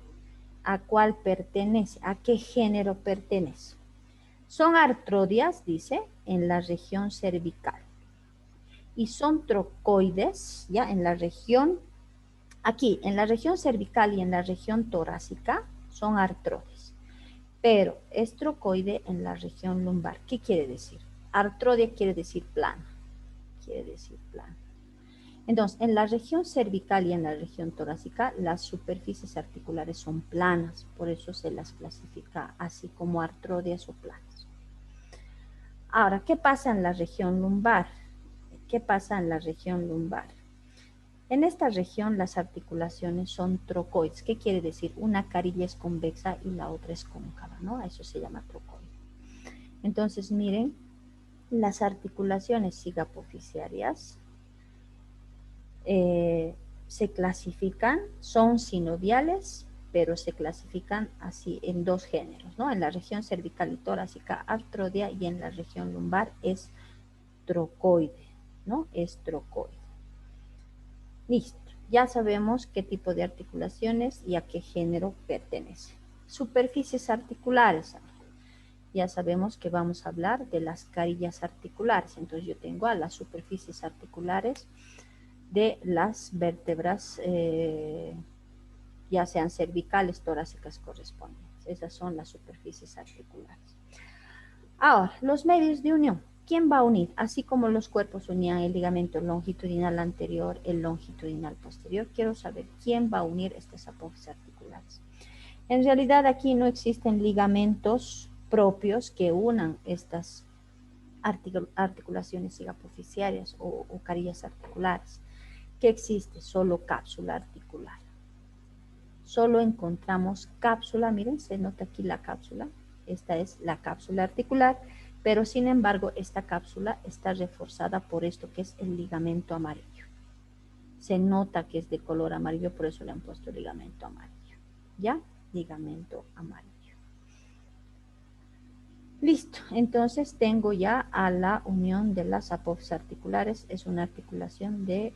a cuál pertenece, a qué género pertenece. Son artrodias, dice, en la región cervical. Y son trocoides, ya en la región, aquí, en la región cervical y en la región torácica, son artrodes. Pero es trocoide en la región lumbar. ¿Qué quiere decir? Artrodia quiere decir plana. Quiere decir plana. Entonces, en la región cervical y en la región torácica, las superficies articulares son planas. Por eso se las clasifica así como artrodias o planas. Ahora, ¿qué pasa en la región lumbar? ¿Qué pasa en la región lumbar? En esta región las articulaciones son trocoides. ¿Qué quiere decir? Una carilla es convexa y la otra es cóncava, ¿no? A eso se llama trocoide. Entonces, miren, las articulaciones sigapofisiarias se clasifican, son sinoviales, pero se clasifican así en dos géneros, ¿no? En la región cervical y torácica, artrodia, y en la región lumbar es trocoide, ¿no? Es trocoide. Listo, ya sabemos qué tipo de articulaciones y a qué género pertenece. Superficies articulares. Ya sabemos que vamos a hablar de las carillas articulares. Entonces yo tengo a las superficies articulares de las vértebras, ya sean cervicales, torácicas correspondientes. Esas son las superficies articulares. Ahora, los medios de unión. ¿Quién va a unir? Así como los cuerpos unían el ligamento longitudinal anterior, el longitudinal posterior, quiero saber quién va a unir estas apófisis articulares. En realidad aquí no existen ligamentos propios que unan estas articulaciones sigapofisiarias o carillas articulares. ¿Qué existe? Solo cápsula articular. Solo encontramos cápsula, miren, se nota aquí la cápsula. Esta es la cápsula articular, pero sin embargo esta cápsula está reforzada por esto que es el ligamento amarillo. Se nota que es de color amarillo, por eso le han puesto ligamento amarillo. ¿Ya? Ligamento amarillo. Listo, entonces tengo ya a la unión de las apófisis articulares. Es una articulación de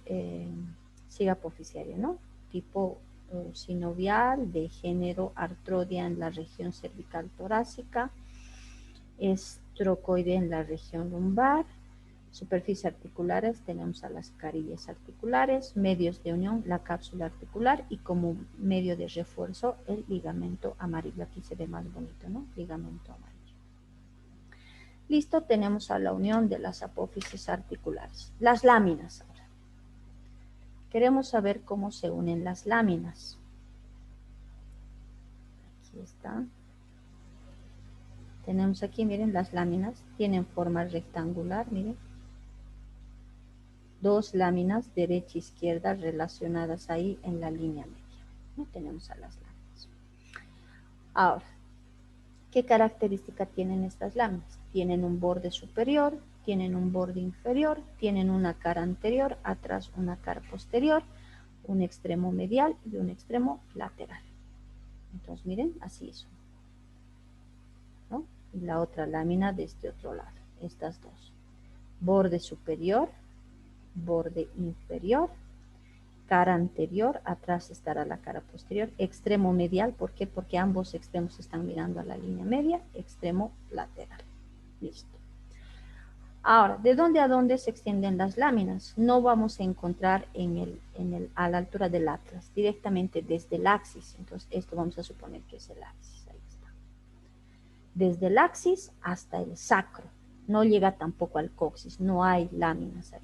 sigapofisiaria, ¿no? Tipo sinovial, de género artrodia en la región cervical torácica, es trocoide en la región lumbar. Superficies articulares, tenemos a las carillas articulares, medios de unión, la cápsula articular, y como medio de refuerzo el ligamento amarillo. Aquí se ve más bonito, ¿no? Ligamento amarillo. Listo, tenemos a la unión de las apófisis articulares. Las láminas ahora. Queremos saber cómo se unen las láminas. Aquí está. Tenemos aquí, miren, las láminas tienen forma rectangular, miren. Dos láminas, derecha e izquierda, relacionadas ahí en la línea media. No tenemos a las láminas. Ahora, ¿qué característica tienen estas láminas? Tienen un borde superior, tienen un borde inferior, tienen una cara anterior, atrás una cara posterior, un extremo medial y un extremo lateral. Entonces, miren, así es, ¿no? Y la otra lámina de este otro lado, estas dos. Borde superior, borde inferior, cara anterior, atrás estará la cara posterior, extremo medial, ¿por qué? Porque ambos extremos están mirando a la línea media, extremo lateral. Listo. Ahora, ¿de dónde a dónde se extienden las láminas? No vamos a encontrar a la altura del atlas, directamente desde el axis. Entonces, esto vamos a suponer que es el axis. Ahí está. Desde el axis hasta el sacro. No llega tampoco al coxis, no hay láminas ahí.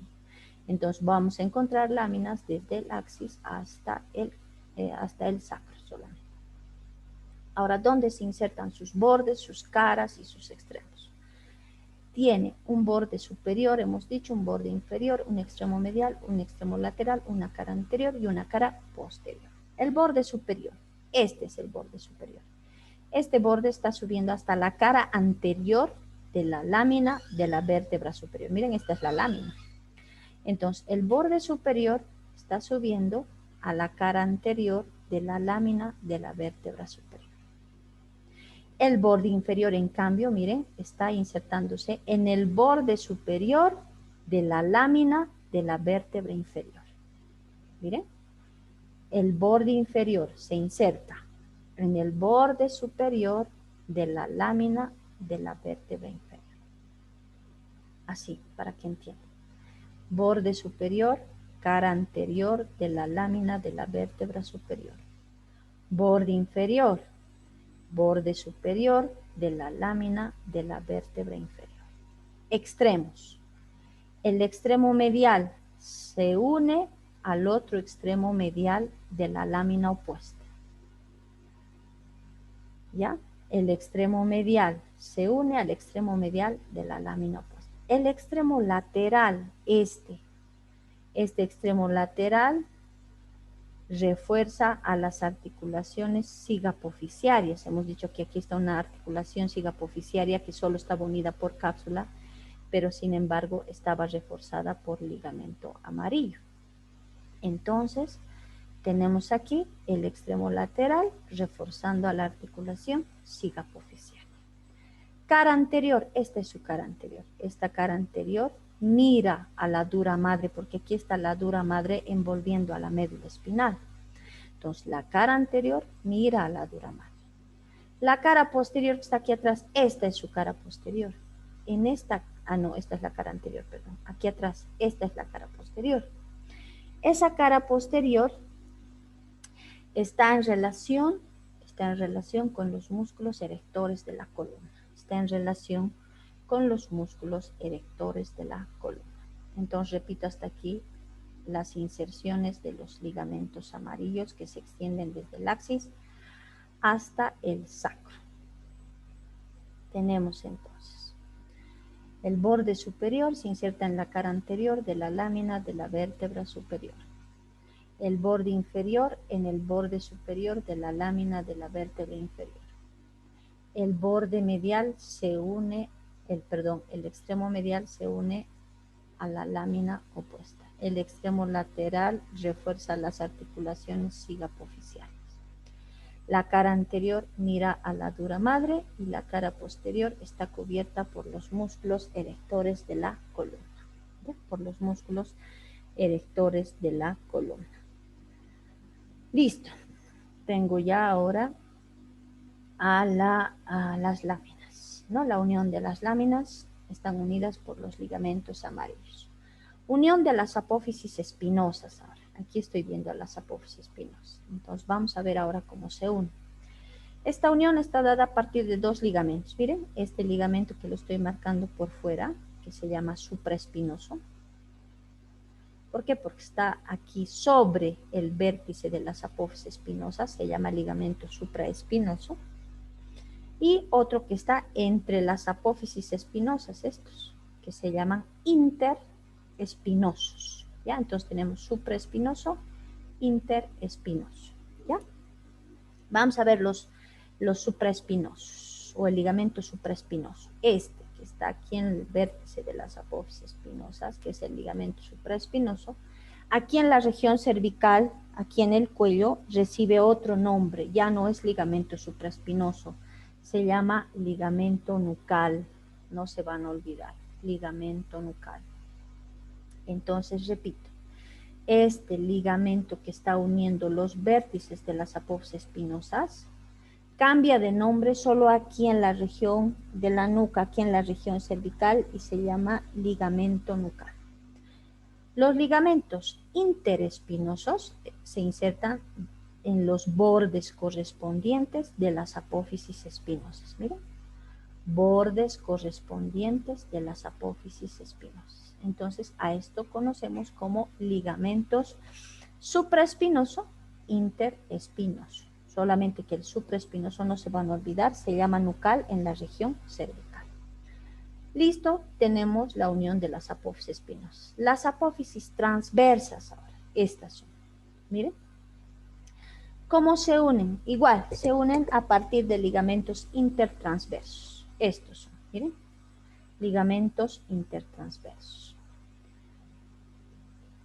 Entonces, vamos a encontrar láminas desde el axis hasta el sacro solamente. Ahora, ¿dónde se insertan sus bordes, sus caras y sus extremos? Tiene un borde superior, hemos dicho, un borde inferior, un extremo medial, un extremo lateral, una cara anterior y una cara posterior. El borde superior, este es el borde superior. Este borde está subiendo hasta la cara anterior de la lámina de la vértebra superior. Miren, esta es la lámina. Entonces, el borde superior está subiendo a la cara anterior de la lámina de la vértebra superior. El borde inferior, en cambio, miren, está insertándose en el borde superior de la lámina de la vértebra inferior. Miren, el borde inferior se inserta en el borde superior de la lámina de la vértebra inferior. Así, para que entiendan. Borde superior, cara anterior de la lámina de la vértebra superior. Borde inferior, borde superior de la lámina de la vértebra inferior. Extremos. El extremo medial se une al otro extremo medial de la lámina opuesta. ¿Ya? El extremo medial se une al extremo medial de la lámina opuesta. El extremo lateral, este extremo lateral refuerza a las articulaciones cigapoficiarias. Hemos dicho que aquí está una articulación cigapoficiaria que solo estaba unida por cápsula, pero sin embargo estaba reforzada por ligamento amarillo. Entonces, tenemos aquí el extremo lateral reforzando a la articulación cigapoficiaria. Cara anterior, esta es su cara anterior. Esta cara anterior mira a la dura madre, porque aquí está la dura madre envolviendo a la médula espinal. Entonces, la cara anterior mira a la dura madre. La cara posterior que está aquí atrás, esta es su cara posterior. Esta es la cara anterior, perdón. Aquí atrás, esta es la cara posterior. Esa cara posterior está en relación con los músculos erectores de la columna. Está en relación con los músculos erectores de la columna. Entonces, repito hasta aquí las inserciones de los ligamentos amarillos que se extienden desde el axis hasta el sacro. Tenemos entonces el borde superior se inserta en la cara anterior de la lámina de la vértebra superior. El borde inferior en el borde superior de la lámina de la vértebra inferior. El borde medial se une, el extremo medial se une a la lámina opuesta. El extremo lateral refuerza las articulaciones cigapoficiales. La cara anterior mira a la dura madre y la cara posterior está cubierta por los músculos erectores de la columna. ¿Ya? Por los músculos erectores de la columna. Listo. Tengo ya ahora a las láminas, ¿no? La unión de las láminas están unidas por los ligamentos amarillos. Unión de las apófisis espinosas ahora. Aquí estoy viendo a las apófisis espinosas. Entonces vamos a ver ahora cómo se une. Esta unión está dada a partir de dos ligamentos. Miren, este ligamento que lo estoy marcando por fuera, que se llama supraespinoso. ¿Por qué? Porque está aquí sobre el vértice de las apófisis espinosas, se llama ligamento supraespinoso. Y otro que está entre las apófisis espinosas, estos, que se llaman interespinosos. ¿Ya? Entonces tenemos supraespinoso, interespinoso. ¿Ya? Vamos a ver los supraespinosos o el ligamento supraespinoso. Este que está aquí en el vértice de las apófisis espinosas, que es el ligamento supraespinoso. Aquí en la región cervical aquí en el cuello recibe otro nombre, ya no es ligamento supraespinoso, se llama ligamento nucal, no se van a olvidar, ligamento nucal. Entonces, repito, este ligamento que está uniendo los vértices de las apófisis espinosas cambia de nombre solo aquí en la región de la nuca, aquí en la región cervical, y se llama ligamento nucal. Los ligamentos interespinosos se insertan en los bordes correspondientes de las apófisis espinosas. Miren, bordes correspondientes de las apófisis espinosas. Entonces, a esto conocemos como ligamentos supraespinoso, interespinoso. Solamente que el supraespinoso no se van a olvidar, se llama nucal en la región cervical. Listo, tenemos la unión de las apófisis espinosas. Las apófisis transversas ahora, estas son. Miren. ¿Cómo se unen? Igual, se unen a partir de ligamentos intertransversos. Estos son, miren, ligamentos intertransversos.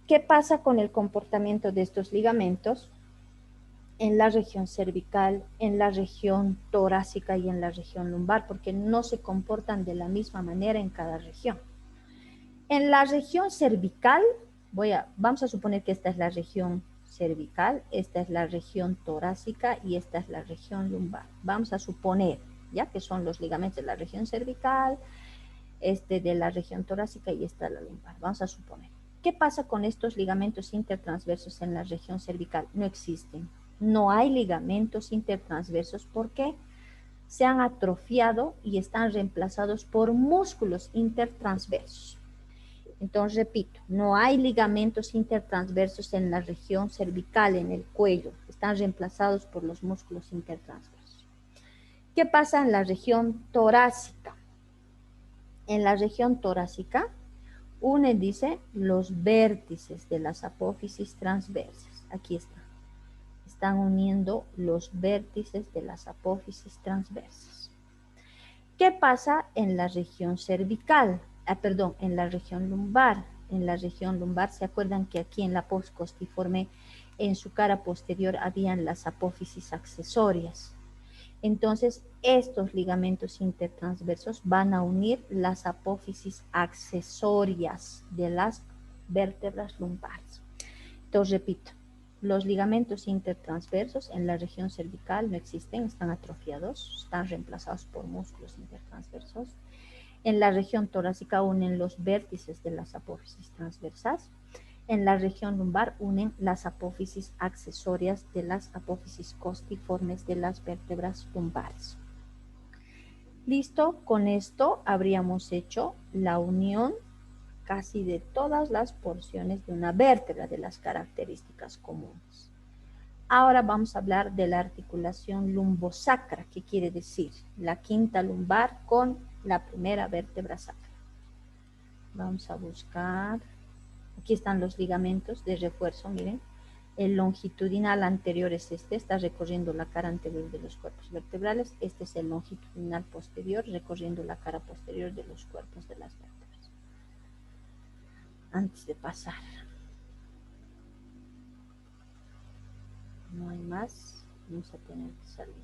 ¿Qué pasa con el comportamiento de estos ligamentos? En la región cervical, en la región torácica y en la región lumbar, porque no se comportan de la misma manera en cada región. En la región cervical, vamos a suponer que esta es la región cervical, esta es la región torácica y esta es la región lumbar. Vamos a suponer, ya que son los ligamentos de la región cervical, este de la región torácica y esta de la lumbar. Vamos a suponer. ¿Qué pasa con estos ligamentos intertransversos en la región cervical? No existen. No hay ligamentos intertransversos porque se han atrofiado y están reemplazados por músculos intertransversos. Entonces, repito, no hay ligamentos intertransversos en la región cervical, en el cuello. Están reemplazados por los músculos intertransversos. ¿Qué pasa en la región torácica? En la región torácica, dice, los vértices de las apófisis transversas. Aquí está. Están uniendo los vértices de las apófisis transversas. ¿Qué pasa en la región cervical? En la región lumbar. En la región lumbar, ¿se acuerdan que aquí en la apófisis costiforme, en su cara posterior, habían las apófisis accesorias? Entonces, estos ligamentos intertransversos van a unir las apófisis accesorias de las vértebras lumbares. Entonces, repito, los ligamentos intertransversos en la región cervical no existen, están atrofiados, están reemplazados por músculos intertransversos. En la región torácica unen los vértices de las apófisis transversas. En la región lumbar unen las apófisis accesorias de las apófisis costiformes de las vértebras lumbares. Listo, con esto habríamos hecho la unión casi de todas las porciones de una vértebra, de las características comunes. Ahora vamos a hablar de la articulación lumbosacra, que quiere decir la quinta lumbar con la primera vértebra sacra. Vamos a buscar, aquí están los ligamentos de refuerzo, miren. El longitudinal anterior es este, está recorriendo la cara anterior de los cuerpos vertebrales. Este es el longitudinal posterior, recorriendo la cara posterior de los cuerpos de las vértebras. Antes de pasar. No hay más, vamos a tener que salir.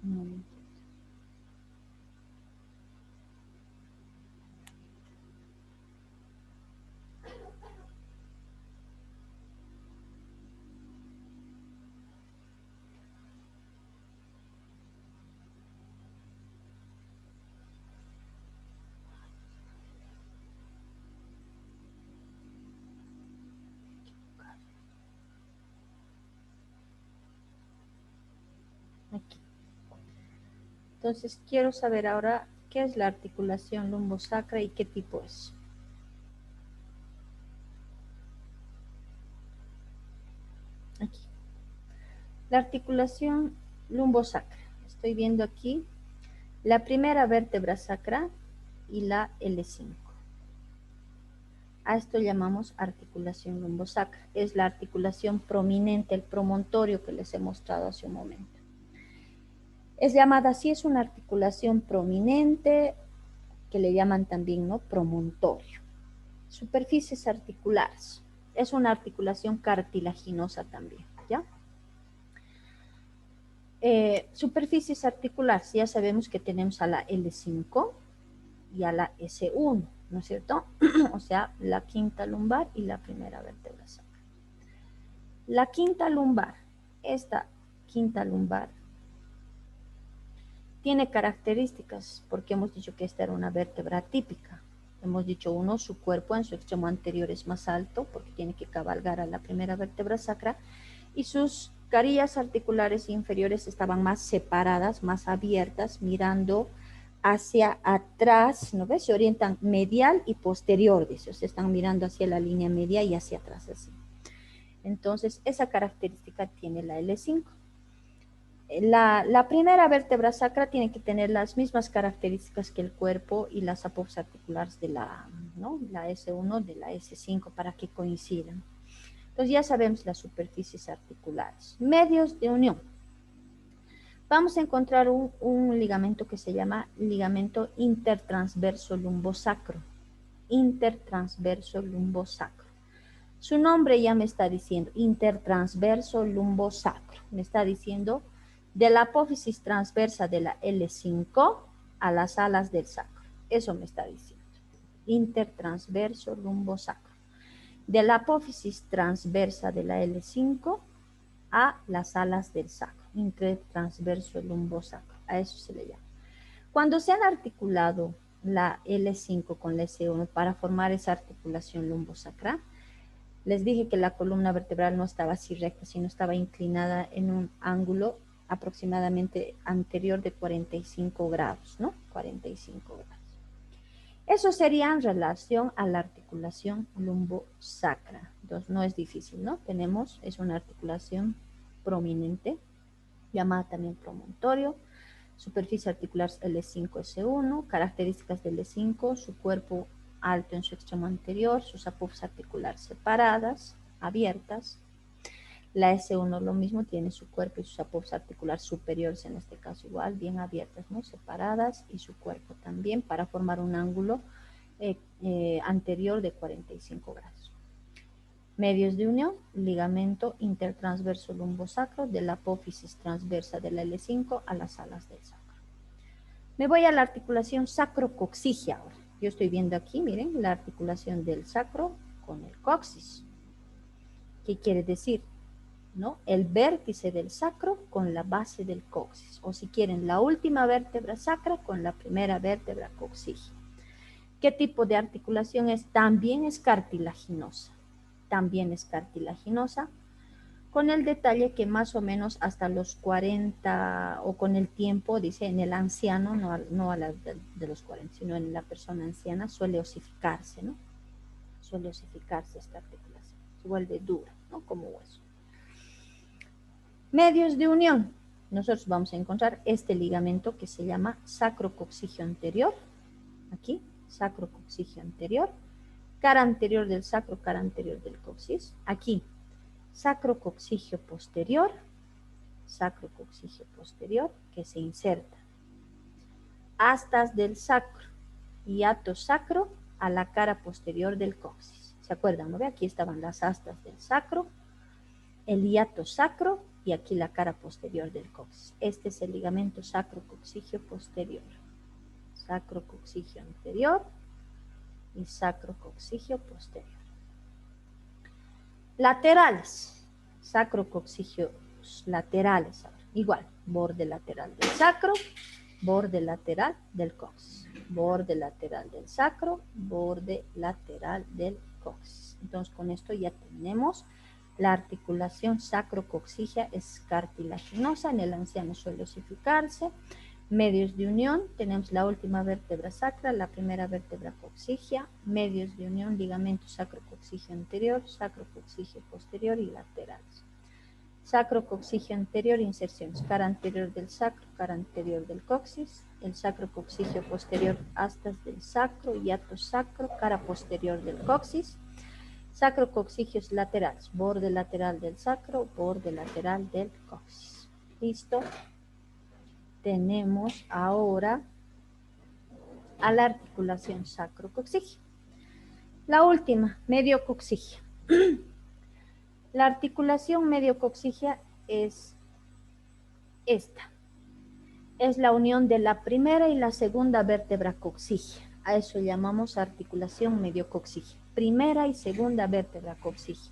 Un momento. Aquí. Entonces quiero saber ahora qué es la articulación lumbosacra y qué tipo es. Aquí. La articulación lumbosacra. Estoy viendo aquí la primera vértebra sacra y la L5. A esto llamamos articulación lumbosacra. Es la articulación prominente, el promontorio que les he mostrado hace un momento. Es llamada así, es una articulación prominente que le llaman también, ¿no? Promontorio. Superficies articulares. Es una articulación cartilaginosa también, ¿ya? Superficies articulares, ya sabemos que tenemos a la L5 y a la S1, ¿no es cierto? O sea, la quinta lumbar y la primera vértebra sacra. La quinta lumbar, esta quinta lumbar, tiene características, porque hemos dicho que esta era una vértebra típica. Hemos dicho, uno, su cuerpo en su extremo anterior es más alto, porque tiene que cabalgar a la primera vértebra sacra, y sus carillas articulares inferiores estaban más separadas, más abiertas, mirando hacia atrás, ¿no ves? Se orientan medial y posterior, dice, o sea, están mirando hacia la línea media y hacia atrás, así. Entonces, esa característica tiene la L5. La primera vértebra sacra tiene que tener las mismas características que el cuerpo y las apófisis articulares de la, ¿no? La S1 de la S5 para que coincidan. Entonces ya sabemos las superficies articulares. Medios de unión. Vamos a encontrar un ligamento que se llama ligamento intertransverso lumbosacro. Intertransverso lumbosacro. Su nombre ya me está diciendo, intertransverso lumbosacro. Me está diciendo de la apófisis transversa de la L5 a las alas del sacro. Eso me está diciendo. Intertransverso lumbosacro. De la apófisis transversa de la L5 a las alas del sacro. Intertransverso lumbosacro. A eso se le llama. Cuando se han articulado la L5 con la S1 para formar esa articulación lumbosacral, les dije que la columna vertebral no estaba así recta, sino estaba inclinada en un ángulo aproximadamente anterior de 45 grados, ¿no? 45 grados. Eso sería en relación a la articulación lumbosacra. Entonces, no es difícil, ¿no? Es una articulación prominente, llamada también promontorio. Superficie articular L5-S1, características del L5, su cuerpo alto en su extremo anterior, sus apófisis articulares separadas, abiertas. La S1 lo mismo, tiene su cuerpo y sus apófisis articulares superiores, en este caso igual, bien abiertas, ¿no? Separadas, y su cuerpo también para formar un ángulo anterior de 45 grados. Medios de unión, ligamento intertransverso lumbosacro de la apófisis transversa de la L5 a las alas del sacro. Me voy a la articulación sacrocoxigia ahora. Yo estoy viendo aquí, miren, la articulación del sacro con el coxis. ¿Qué quiere decir? ¿No? El vértice del sacro con la base del coxis. O si quieren, la última vértebra sacra con la primera vértebra coxigia. ¿Qué tipo de articulación es? También es cartilaginosa. También es cartilaginosa, con el detalle que más o menos hasta los 40 o con el tiempo, dice en el anciano, no a la de los 40, sino en la persona anciana, suele osificarse, ¿no? Suele osificarse esta articulación, se vuelve dura, ¿no? Como hueso. Medios de unión. Nosotros vamos a encontrar este ligamento que se llama sacrocoxigio anterior, aquí, sacrocoxigio anterior, cara anterior del sacro, cara anterior del coxis, aquí, sacrocoxigio posterior, que se inserta. Astas del sacro, hiato sacro a la cara posterior del coxis. ¿Se acuerdan? ¿No ve? Aquí estaban las astas del sacro, el hiato sacro y aquí la cara posterior del coxis. Este es el ligamento sacrocoxigio posterior. Sacrocoxigio anterior y sacrocoxigio posterior. Laterales, sacrocoxigios laterales, igual, borde lateral del sacro, borde lateral del coxis, borde lateral del sacro, borde lateral del coxis. Entonces con esto ya tenemos la articulación sacrocoxigia, es cartilaginosa, en el anciano suele osificarse. Medios de unión, tenemos la última vértebra sacra, la primera vértebra coxigia, medios de unión, ligamento sacrocoxigio anterior, sacrocoxigio posterior y laterales. Sacrocoxigio anterior, inserciones, cara anterior del sacro, cara anterior del coxis, el sacrocoxigio posterior, astas del sacro, hiato sacro, cara posterior del coxis, sacrocoxigios laterales, borde lateral del sacro, borde lateral del coxis. ¿Listo? tenemos ahora a la articulación sacrocoxígea. La última, mediocoxígea. La articulación mediocoxígea es esta. Es la unión de la primera y la segunda vértebra coxígea. A eso llamamos articulación mediocoxígea. Primera y segunda vértebra coxígea.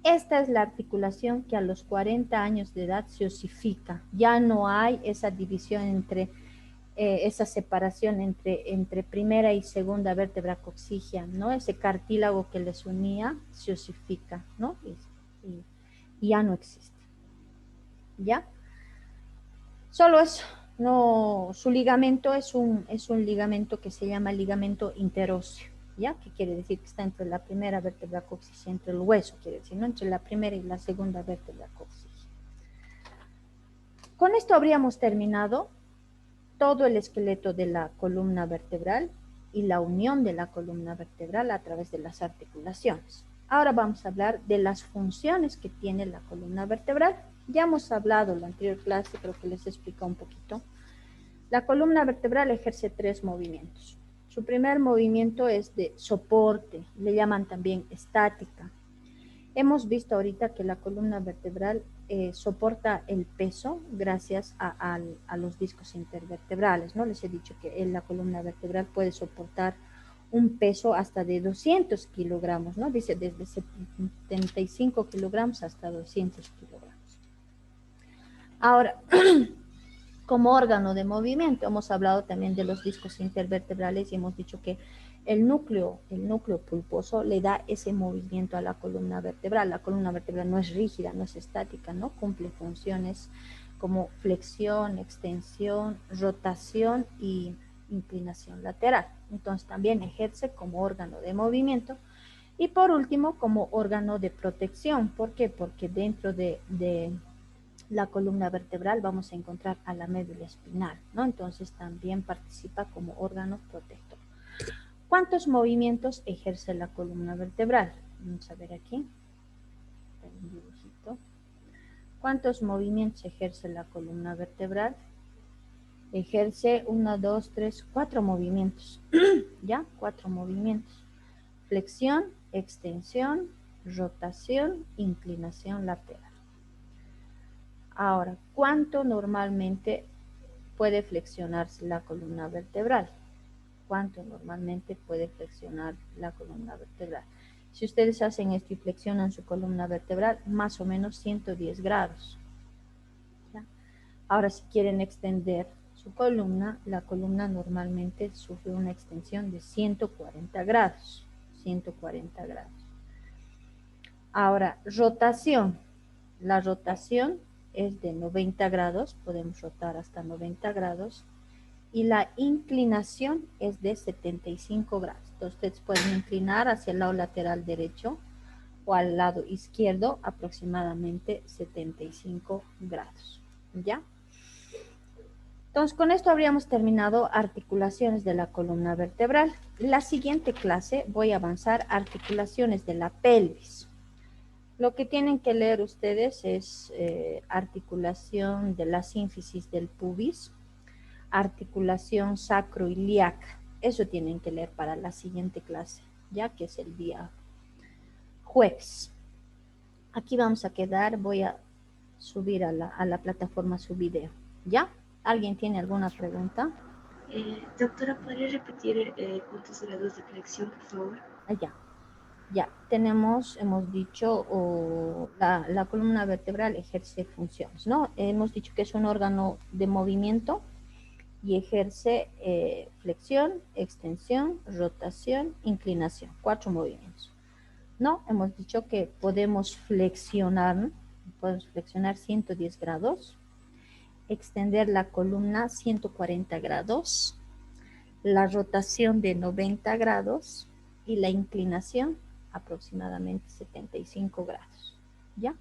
Esta es la articulación que a los 40 años de edad se osifica. Ya no hay esa división esa separación entre primera y segunda vértebra coxígea, ¿no? Ese cartílago que les unía se osifica, ¿no? Y ya no existe. ¿Ya? Solo eso. No, su ligamento es un ligamento que se llama ligamento interóseo, ¿ya? Que quiere decir que está entre la primera vértebra coxígea, entre el hueso, quiere decir, ¿no? Entre la primera y la segunda vértebra coxígea. Con esto habríamos terminado todo el esqueleto de la columna vertebral y la unión de la columna vertebral a través de las articulaciones. Ahora vamos a hablar de las funciones que tiene la columna vertebral. Ya hemos hablado en la anterior clase, creo que les explico un poquito. La columna vertebral ejerce 3 movimientos. Su primer movimiento es de soporte, le llaman también estática. Hemos visto ahorita que la columna vertebral soporta el peso gracias a los discos intervertebrales, ¿no? Les he dicho que la columna vertebral puede soportar un peso hasta de 200 kilogramos, ¿no? Dice desde 75 kilogramos hasta 200 kilogramos. Ahora, como órgano de movimiento, hemos hablado también de los discos intervertebrales y hemos dicho que el núcleo pulposo le da ese movimiento a la columna vertebral. La columna vertebral no es rígida, no es estática, ¿no? Cumple funciones como flexión, extensión, rotación y inclinación lateral. Entonces también ejerce como órgano de movimiento. Y por último, como órgano de protección. ¿Por qué? Porque dentro de la columna vertebral vamos a encontrar a la médula espinal, ¿no? Entonces también participa como órgano protector. ¿Cuántos movimientos ejerce la columna vertebral? Vamos a ver aquí. Un dibujito. ¿Cuántos movimientos ejerce la columna vertebral? Ejerce 1, 2, 3, 4 movimientos. ¿Ya? 4 movimientos. Flexión, extensión, rotación, inclinación lateral. Ahora, ¿cuánto normalmente puede flexionarse la columna vertebral? ¿Cuánto normalmente puede flexionar la columna vertebral? Si ustedes hacen esto y flexionan su columna vertebral, más o menos 110 grados. ¿Ya? Ahora, si quieren extender su columna, la columna normalmente sufre una extensión de 140 grados. 140 grados. Ahora, rotación. La rotación es de 90 grados, podemos rotar hasta 90 grados, y la inclinación es de 75 grados. Entonces, ustedes pueden inclinar hacia el lado lateral derecho o al lado izquierdo aproximadamente 75 grados. ¿Ya? Entonces, con esto habríamos terminado articulaciones de la columna vertebral. La siguiente clase voy a avanzar articulaciones de la pelvis. Lo que tienen que leer ustedes es articulación de la sínfisis del pubis, articulación sacroiliaca. Eso tienen que leer para la siguiente clase, ya que es el día jueves. Aquí vamos a quedar, voy a subir a la plataforma su video. ¿Ya? ¿Alguien tiene alguna pregunta? Doctora, ¿podría repetir cuántos grados de flexión, por favor? Allá. Ya, hemos dicho, la columna vertebral ejerce funciones, ¿no? Hemos dicho que es un órgano de movimiento y ejerce flexión, extensión, rotación, inclinación, 4 movimientos, ¿no? Hemos dicho que podemos flexionar 110 grados, extender la columna 140 grados, la rotación de 90 grados y la inclinación aproximadamente 75 grados. ¿Ya?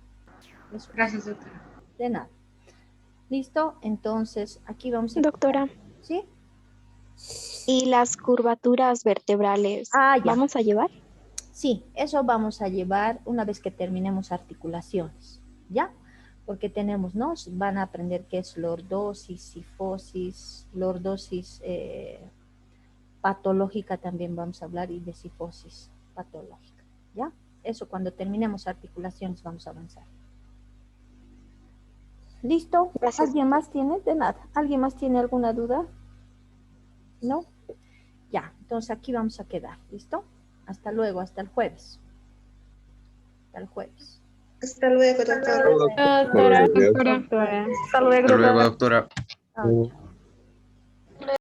Eso. Gracias, doctora. De nada. ¿Listo? Entonces, aquí vamos a... Doctora, ¿Sí? ¿y las curvaturas vertebrales Ya. vamos a llevar? Sí, eso vamos a llevar una vez que terminemos articulaciones. ¿Ya? porque tenemos, ¿no? Van a aprender qué es lordosis, sifosis, lordosis patológica también vamos a hablar, y de sifosis patológica, ¿ya? Eso cuando terminemos articulaciones vamos a avanzar. ¿Listo? Gracias. ¿Alguien más tiene? De nada. ¿Alguien más tiene alguna duda? ¿No? Ya, entonces aquí vamos a quedar, ¿listo? Hasta luego, hasta el jueves. Hasta el jueves. Hasta luego, doctora. Doctora. Hasta luego, doctora. Hasta luego, Hasta luego, doctora. Chao, chao.